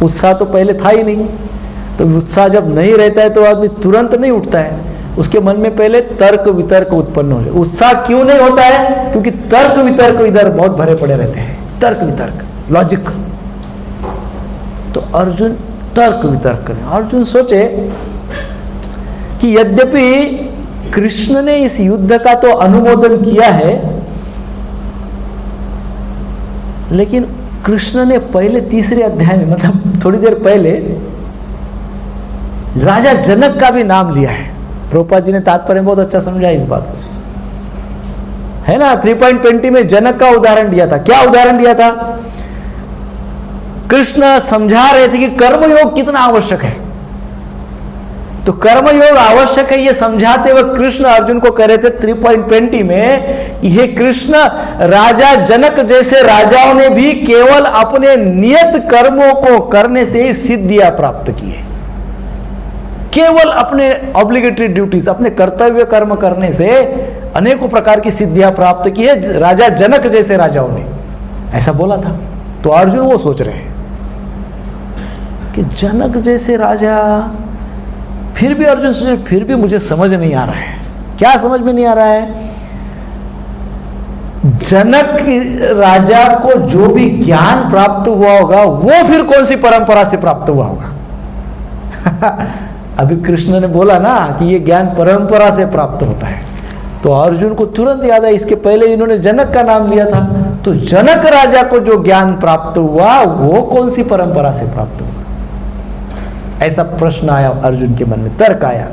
उत्साह तो पहले था ही नहीं, तो उत्साह जब नहीं रहता है तो आदमी तुरंत नहीं उठता है, उसके मन में पहले तर्क वितर्क उत्पन्न हो जाए। उत्साह क्यों नहीं होता है? क्योंकि तर्क वितर्क इधर बहुत भरे पड़े रहते हैं, तर्क वितर्क, लॉजिक। तो अर्जुन तर्क वितर्क करें। अर्जुन सोचे कि यद्यपि कृष्ण ने इस युद्ध का तो अनुमोदन किया है, लेकिन कृष्ण ने पहले तीसरे अध्याय में, मतलब थोड़ी देर पहले, राजा जनक का भी नाम लिया है। प्रभुपाद जी ने तात्पर्य में बहुत अच्छा समझा इस बात को, है ना। 3.20 में जनक का उदाहरण दिया था। क्या उदाहरण दिया था? कृष्ण समझा रहे थे कि कर्मयोग कितना आवश्यक है। तो कर्मयोग आवश्यक है ये समझाते हुए कृष्ण अर्जुन को कह रहे थे 3.20 में, ये कृष्ण राजा जनक जैसे राजाओं ने भी केवल अपने नियत कर्मों को करने से ही सिद्धियां प्राप्त की है। केवल अपने ऑब्लिगेटरी ड्यूटीज, अपने कर्तव्य कर्म करने से अनेकों प्रकार की सिद्धियां प्राप्त की है राजा जनक जैसे राजाओं ने, ऐसा बोला था। तो अर्जुन वो सोच रहे हैं कि जनक जैसे राजा, फिर भी अर्जुन सोचे फिर भी मुझे समझ नहीं आ रहा है। क्या समझ में नहीं आ रहा है? जनक राजा को जो भी ज्ञान प्राप्त हुआ होगा वो फिर कौन सी परंपरा से प्राप्त हुआ होगा? अभी कृष्ण ने बोला ना कि ये ज्ञान परंपरा से प्राप्त होता है, तो अर्जुन को तुरंत याद है इसके पहले इन्होंने जनक का नाम लिया था, तो जनक राजा को जो ज्ञान प्राप्त हुआ वो कौन सी परंपरा से प्राप्त हुआ? ऐसा प्रश्न आया अर्जुन के मन में, तर्क आया।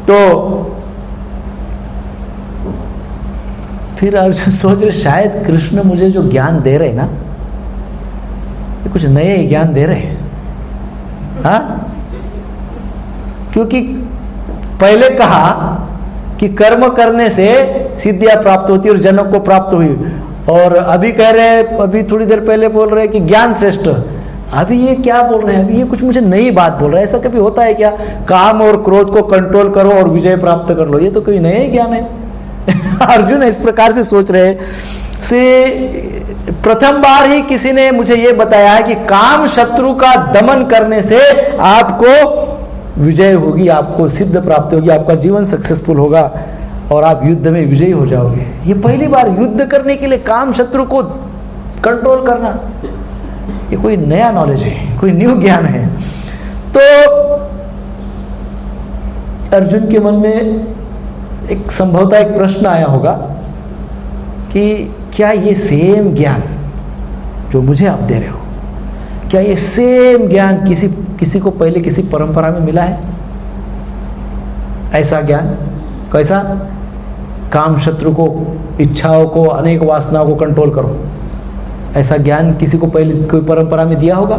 तो फिर अर्जुन सोच रहे शायद कृष्ण मुझे जो ज्ञान दे रहे ना, ये कुछ नए ज्ञान दे रहे हैं। हाँ, क्योंकि पहले कहा कि कर्म करने से सिद्धियां प्राप्त होती और जनक को प्राप्त हुई, और अभी कह रहे हैं, अभी थोड़ी देर पहले बोल रहे हैं कि ज्ञान श्रेष्ठ। अभी ये क्या बोल रहे हैं? अभी ये कुछ मुझे नई बात बोल रहा है। ऐसा कभी होता है क्या? काम और क्रोध को कंट्रोल करो और विजय प्राप्त कर लो, ये तो कोई नया ज्ञान है। अर्जुन इस प्रकार से सोच रहे से प्रथम बार ही किसी ने मुझे ये बताया है कि काम शत्रु का दमन करने से आपको विजय होगी, आपको सिद्ध प्राप्त होगी, आपका जीवन सक्सेसफुल होगा और आप युद्ध में विजयी हो जाओगे। ये पहली बार युद्ध करने के लिए काम शत्रु को कंट्रोल करना, ये कोई नया नॉलेज है, कोई न्यू ज्ञान है। तो अर्जुन के मन में एक संभवतः एक प्रश्न आया होगा कि क्या ये सेम ज्ञान जो मुझे आप दे रहे हो, क्या ये सेम ज्ञान किसी को पहले किसी परंपरा में मिला है? ऐसा ज्ञान कैसा? काम शत्रु को, इच्छाओं को, अनेक वासनाओं को कंट्रोल करो, ऐसा ज्ञान किसी को पहले कोई परंपरा में दिया होगा?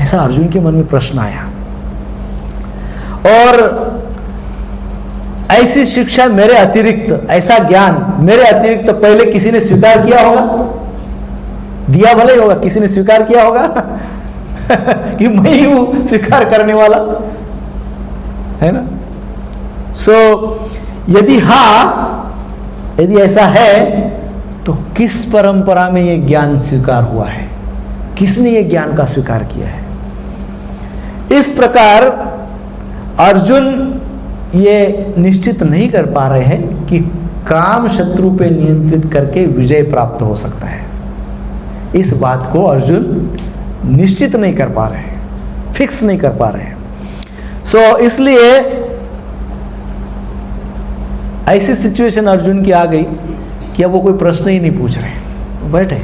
ऐसा अर्जुन के मन में प्रश्न आया। और ऐसी शिक्षा मेरे अतिरिक्त, ऐसा ज्ञान मेरे अतिरिक्त पहले किसी ने स्वीकार किया होगा? दिया भले ही होगा, किसी ने स्वीकार किया होगा कि मैं ही हूं स्वीकार करने वाला, है ना? यदि ऐसा है तो किस परंपरा में यह ज्ञान स्वीकार हुआ है? किसने यह ज्ञान का स्वीकार किया है? इस प्रकार अर्जुन ये निश्चित नहीं कर पा रहे हैं कि काम शत्रु पे नियंत्रित करके विजय प्राप्त हो सकता है। इस बात को अर्जुन निश्चित नहीं कर पा रहे हैं, फिक्स नहीं कर पा रहे हैं। इसलिए ऐसी सिचुएशन अर्जुन की आ गई कि अब वो कोई प्रश्न ही नहीं पूछ रहे, बैठे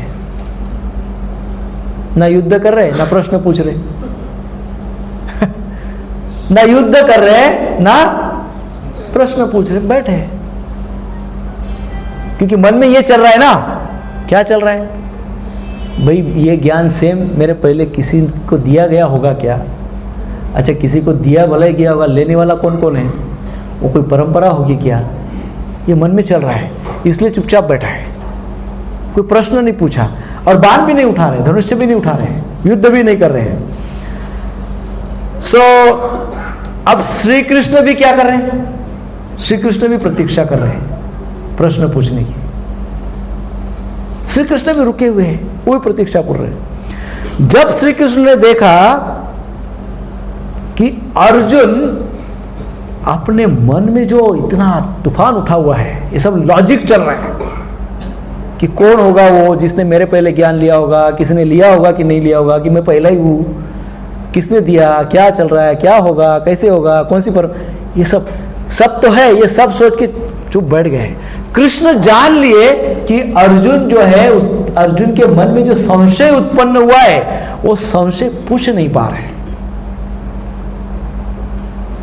ना युद्ध कर रहे ना प्रश्न पूछ रहे ना युद्ध कर रहे ना प्रश्न पूछ रहे, बैठे। क्योंकि मन में ये चल रहा है ना, क्या चल रहा है भाई? ये ज्ञान सेम मेरे पहले किसी को दिया गया होगा क्या? अच्छा, किसी को दिया भला ही गया होगा, लेने वाला कौन कौन है? वो कोई परंपरा होगी क्या? ये मन में चल रहा है, इसलिए चुपचाप बैठा है, कोई प्रश्न नहीं पूछा और बाण भी नहीं उठा रहे, धनुष्य भी नहीं उठा रहे, युद्ध भी नहीं कर रहे हैं। अब श्री कृष्ण भी क्या कर रहे हैं? श्री कृष्ण भी प्रतीक्षा कर रहे हैं प्रश्न पूछने की। श्री कृष्ण भी रुके हुए हैं, वो भी प्रतीक्षा कर रहे हैं। जब श्री कृष्ण ने देखा कि अर्जुन अपने मन में जो इतना तूफान उठा हुआ है, ये सब लॉजिक चल रहा है कि कौन होगा वो जिसने मेरे पहले ज्ञान लिया होगा, किसने लिया होगा कि नहीं लिया होगा, कि मैं पहला ही हूं, किसने दिया, क्या चल रहा है, क्या होगा, कैसे होगा, कौन सी पर, ये सब तो है। ये सब सोच के चुप बैठ गए। कृष्ण जान लिए कि अर्जुन जो है, उस अर्जुन के मन में जो संशय उत्पन्न हुआ है, वो संशय पूछ नहीं पा रहे,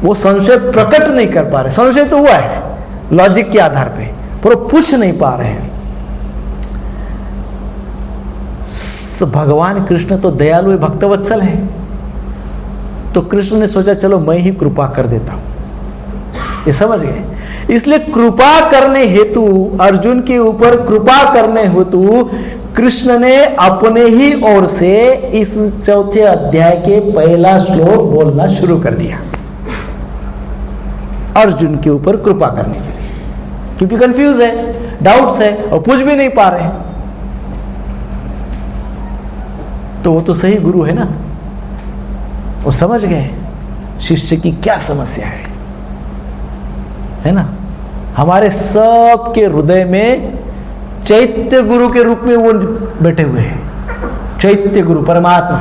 वो संशय प्रकट नहीं कर पा रहे। संशय तो हुआ है लॉजिक के आधार पे, पर वो पूछ नहीं पा रहे हैं। भगवान कृष्ण तो दयालु भक्तवत्सल है, तो कृष्ण ने सोचा चलो मैं ही कृपा कर देता हूं, ये समझ गए। इसलिए कृपा करने हेतु, अर्जुन के ऊपर कृपा करने हेतु कृष्ण ने अपने ही ओर से इस चौथे अध्याय के पहला श्लोक बोलना शुरू कर दिया, अर्जुन के ऊपर कृपा करने के लिए, क्योंकि कंफ्यूज है, डाउट्स है और पूछ भी नहीं पा रहे हैं। तो वो तो सही गुरु है ना, वो समझ गए शिष्य की क्या समस्या है ना। हमारे सब के हृदय में चैत्य गुरु के रूप में वो बैठे हुए हैं। चैत्य गुरु परमात्मा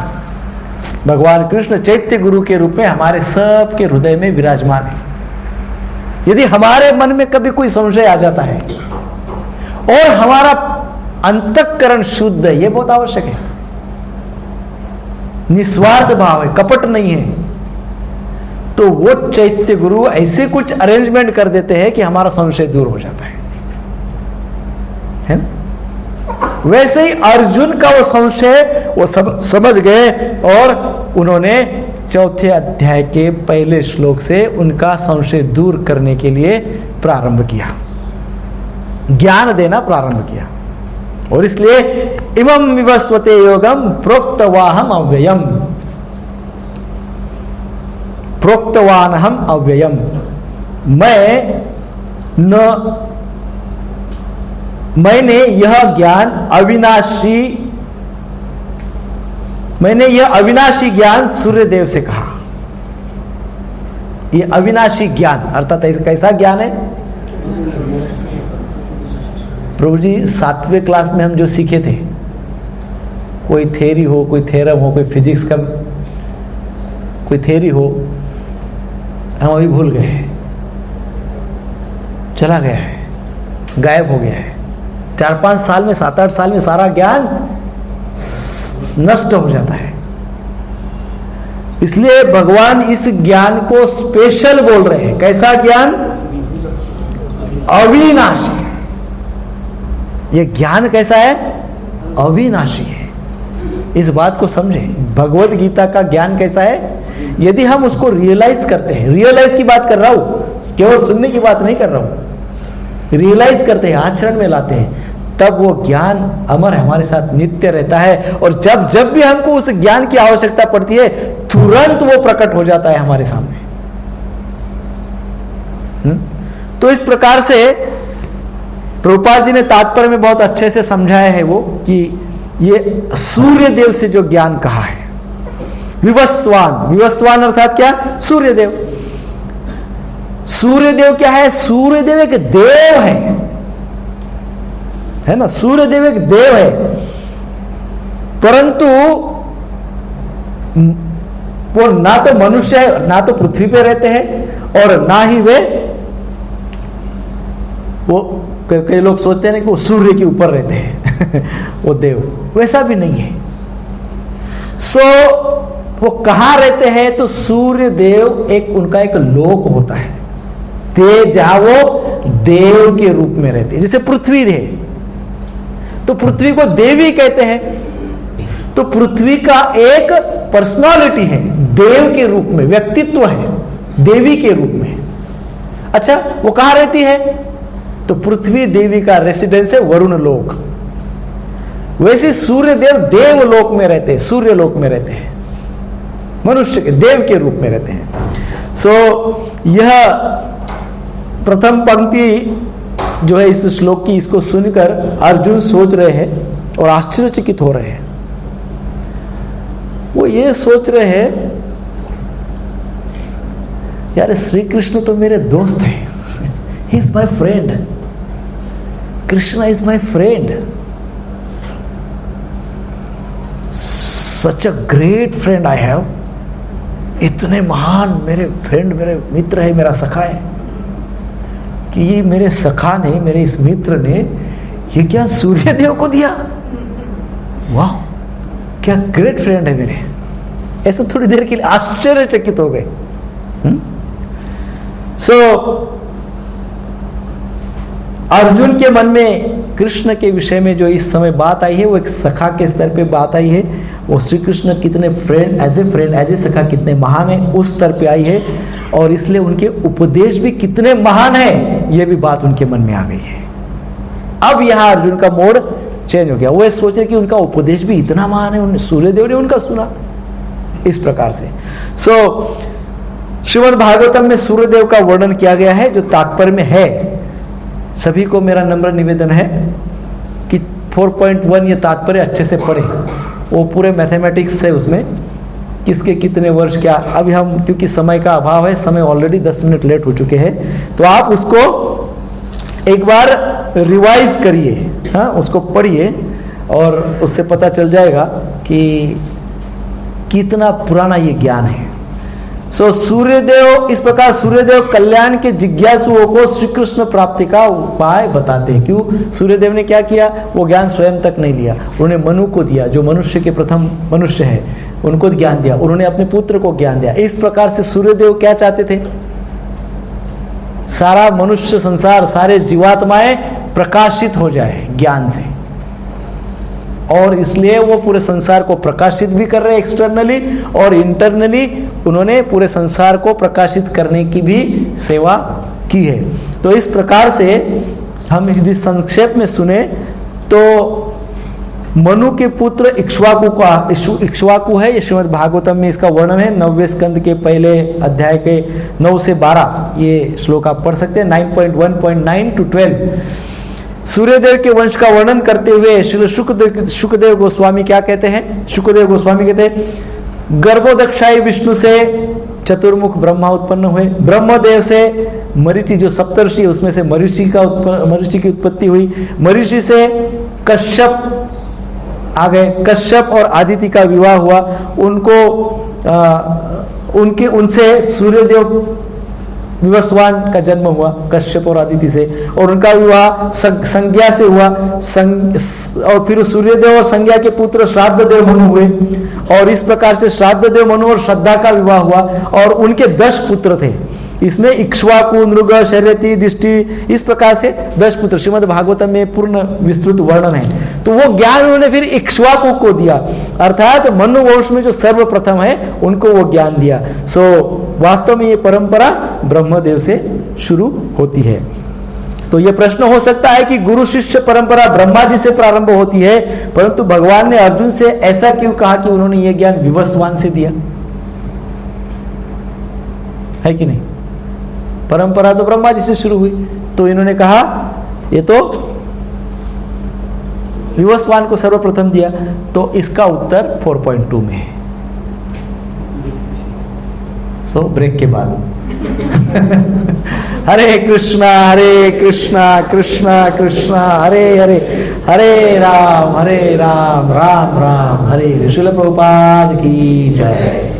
भगवान कृष्ण चैत्य गुरु के रूप में हमारे सब के हृदय में विराजमान है। यदि हमारे मन में कभी कोई संशय आ जाता है और हमारा अंतःकरण शुद्ध है, यह बहुत आवश्यक है, निस्वार्थ भाव है, कपट नहीं है, तो वो चैत्य गुरु ऐसे कुछ अरेंजमेंट कर देते हैं कि हमारा संशय दूर हो जाता है ना। वैसे ही अर्जुन का वो संशय वो समझ गए और उन्होंने चौथे अध्याय के पहले श्लोक से उनका संशय दूर करने के लिए प्रारंभ किया, ज्ञान देना प्रारंभ किया। और इसलिए इमं विवस्वते योगम प्रोक्तवाहम अव्ययम, प्रोक्तवान हम अव्ययम, मैंने यह ज्ञान अविनाशी, मैंने यह अविनाशी ज्ञान सूर्यदेव से कहा। यह अविनाशी ज्ञान अर्थात कैसा ज्ञान है प्रभु जी? 7वें क्लास में हम जो सीखे थे कोई थ्योरी हो, कोई थ्योरम हो, कोई फिजिक्स का कोई थ्योरी हो, हम अभी भूल गए, चला गया है, गायब हो गया है। 4-5 साल में, 7-8 साल में सारा ज्ञान नष्ट हो जाता है। इसलिए भगवान इस ज्ञान को स्पेशल बोल रहे हैं। कैसा ज्ञान? अविनाशी। ये ज्ञान कैसा है? अविनाशी है। इस बात को समझें। भगवत गीता का ज्ञान कैसा है? यदि हम उसको रियलाइज करते हैं, रियलाइज की बात कर रहा हूं, केवल सुनने की बात नहीं कर रहा हूं, रियलाइज करते हैं, आचरण में लाते हैं, तब वो ज्ञान अमर हमारे साथ नित्य रहता है। और जब जब भी हमको उस ज्ञान की आवश्यकता पड़ती है, तुरंत वो प्रकट हो जाता है हमारे सामने। तो इस प्रकार से प्रभुपाद जी ने तात्पर्य में बहुत अच्छे से समझाया है वो, कि ये सूर्य देव से जो ज्ञान कहा है, विवस्वान, विवस्वान अर्थात क्या? सूर्यदेव। सूर्यदेव क्या है? सूर्यदेव एक देव है ना, सूर्यदेव एक देव है, परंतु वो ना तो मनुष्य है, ना तो पृथ्वी पे रहते हैं, और ना ही वो कई लोग सोचते हैं ना कि वो सूर्य के ऊपर रहते हैं वो देव, वैसा भी नहीं है। वो कहां रहते हैं? तो सूर्य देव एक उनका एक लोक होता है, जहां वो देव के रूप में रहते हैं। जैसे पृथ्वी है, तो पृथ्वी को देवी कहते हैं। तो पृथ्वी का एक पर्सनालिटी है, देव के रूप में, व्यक्तित्व है देवी के रूप में। अच्छा, वो कहां रहती है? तो पृथ्वी देवी का रेसिडेंस है वरुण लोक। वैसे सूर्य देव देवलोक में रहते हैं, सूर्य लोक में रहते हैं, मनुष्य के देव के रूप में रहते हैं। यह प्रथम पंक्ति जो है इस श्लोक की, इसको सुनकर अर्जुन सोच रहे हैं और आश्चर्यचकित हो रहे हैं। वो ये सोच रहे हैं, यार श्री कृष्ण तो मेरे दोस्त हैं, he is my friend, Krishna is my friend, such a great friend I have. इतने महान मेरे फ्रेंड, मेरे मित्र है, मेरा सखा है, कि ये मेरे सखा ने, मेरे इस मित्र ने ये क्या सूर्यदेव को दिया? वाह, क्या ग्रेट फ्रेंड है मेरे। ऐसा थोड़ी देर के लिए आश्चर्यचकित हो गए। अर्जुन के मन में कृष्ण के विषय में जो इस समय बात आई है, वो एक सखा के स्तर पे बात आई है। वो श्री कृष्ण कितने फ्रेंड, एज ए सखा कितने महान है, उस स्तर पे आई है। और इसलिए उनके उपदेश भी कितने महान है, ये भी बात उनके मन में आ गई है। अब यहां अर्जुन का मोड चेंज हो गया। वो सोचे कि उनका उपदेश भी इतना महान है, सूर्यदेव ने उनका सुना, इस प्रकार से। श्रीमद् भागवतम में सूर्यदेव का वर्णन किया गया है, जो तात्पर्य में है। सभी को मेरा नम्र निवेदन है कि 4.1 ये तात्पर्य अच्छे से पढ़े। वो पूरे मैथमेटिक्स है, उसमें किसके कितने वर्ष क्या। अभी हम, क्योंकि समय का अभाव है, समय ऑलरेडी 10 मिनट लेट हो चुके हैं, तो आप उसको एक बार रिवाइज करिए, हाँ, उसको पढ़िए, और उससे पता चल जाएगा कि कितना पुराना ये ज्ञान है। सूर्यदेव, इस प्रकार सूर्यदेव कल्याण के जिज्ञासुओं को श्री कृष्ण प्राप्ति का उपाय बताते हैं। क्यों? सूर्यदेव ने क्या किया? वो ज्ञान स्वयं तक नहीं लिया, उन्होंने मनु को दिया, जो मनुष्य के प्रथम मनुष्य है, उनको ज्ञान दिया। उन्होंने अपने पुत्र को ज्ञान दिया। इस प्रकार से सूर्यदेव क्या चाहते थे? सारा मनुष्य संसार, सारे जीवात्माएं प्रकाशित हो जाए ज्ञान से, और इसलिए वो पूरे संसार को प्रकाशित भी कर रहे हैं एक्सटर्नली, और इंटरनली उन्होंने पूरे संसार को प्रकाशित करने की भी सेवा की है। तो इस प्रकार से हम यदि संक्षेप में सुने तो मनु के पुत्र इक्ष्वाकु है। ये श्रीमद् भागवतम में इसका वर्णन है, 9वें स्कंद के पहले अध्याय के 9 से 12 ये श्लोक आप पढ़ सकते हैं, 9.1.9 to 12। सूर्यदेव के वंश का वर्णन करते हुए श्री शुकदेव गोस्वामी क्या कहते हैं? शुकदेव गोस्वामी कहते हैं, गर्भोदक्षाई विष्णु से चतुर्मुख ब्रह्मा उत्पन्न हुए। ब्रह्मदेव से मरीचि, जो सप्तर्षि है उसमें से मरीचि की उत्पत्ति हुई। मरीचि से कश्यप आ गए। कश्यप और आदिति का विवाह हुआ, उनसे सूर्यदेव विवस्वान का जन्म हुआ कश्यप और आदिति से, और उनका विवाह संज्ञा से हुआ। और फिर सूर्यदेव और संज्ञा के पुत्र श्राद्ध देव मनु हुए, और इस प्रकार से श्राद्ध देव मनु और श्रद्धा का विवाह हुआ, और उनके 10 पुत्र थे। इसमें इक्ष्वाकु, नृग, शर्यति, दिष्टि, इस प्रकार से 10 पुत्र श्रीमद् भागवतम में पूर्ण विस्तृत वर्णन है। तो वो ज्ञान उन्होंने फिर इक्ष्वाकु को दिया, अर्थात मनु वंश में जो सर्वप्रथम है उनको वो ज्ञान दिया। सो वास्तव में ये परंपरा ब्रह्मदेव से शुरू होती है। तो ये प्रश्न हो सकता है कि गुरु शिष्य परंपरा ब्रह्मा जी से प्रारंभ होती है, परंतु भगवान ने अर्जुन से ऐसा क्यों कहा कि उन्होंने ये ज्ञान विवस्वान से दिया, है कि नहीं? परंपरा तो ब्रह्मा जी से शुरू हुई, तो इन्होंने कहा ये तो विवस्वान को सर्वप्रथम दिया। तो इसका उत्तर 4.2 में है। सो ब्रेक के बाद हरे कृष्णा कृष्णा कृष्णा हरे हरे, हरे राम राम राम हरे। श्रील प्रभुपाद की जय।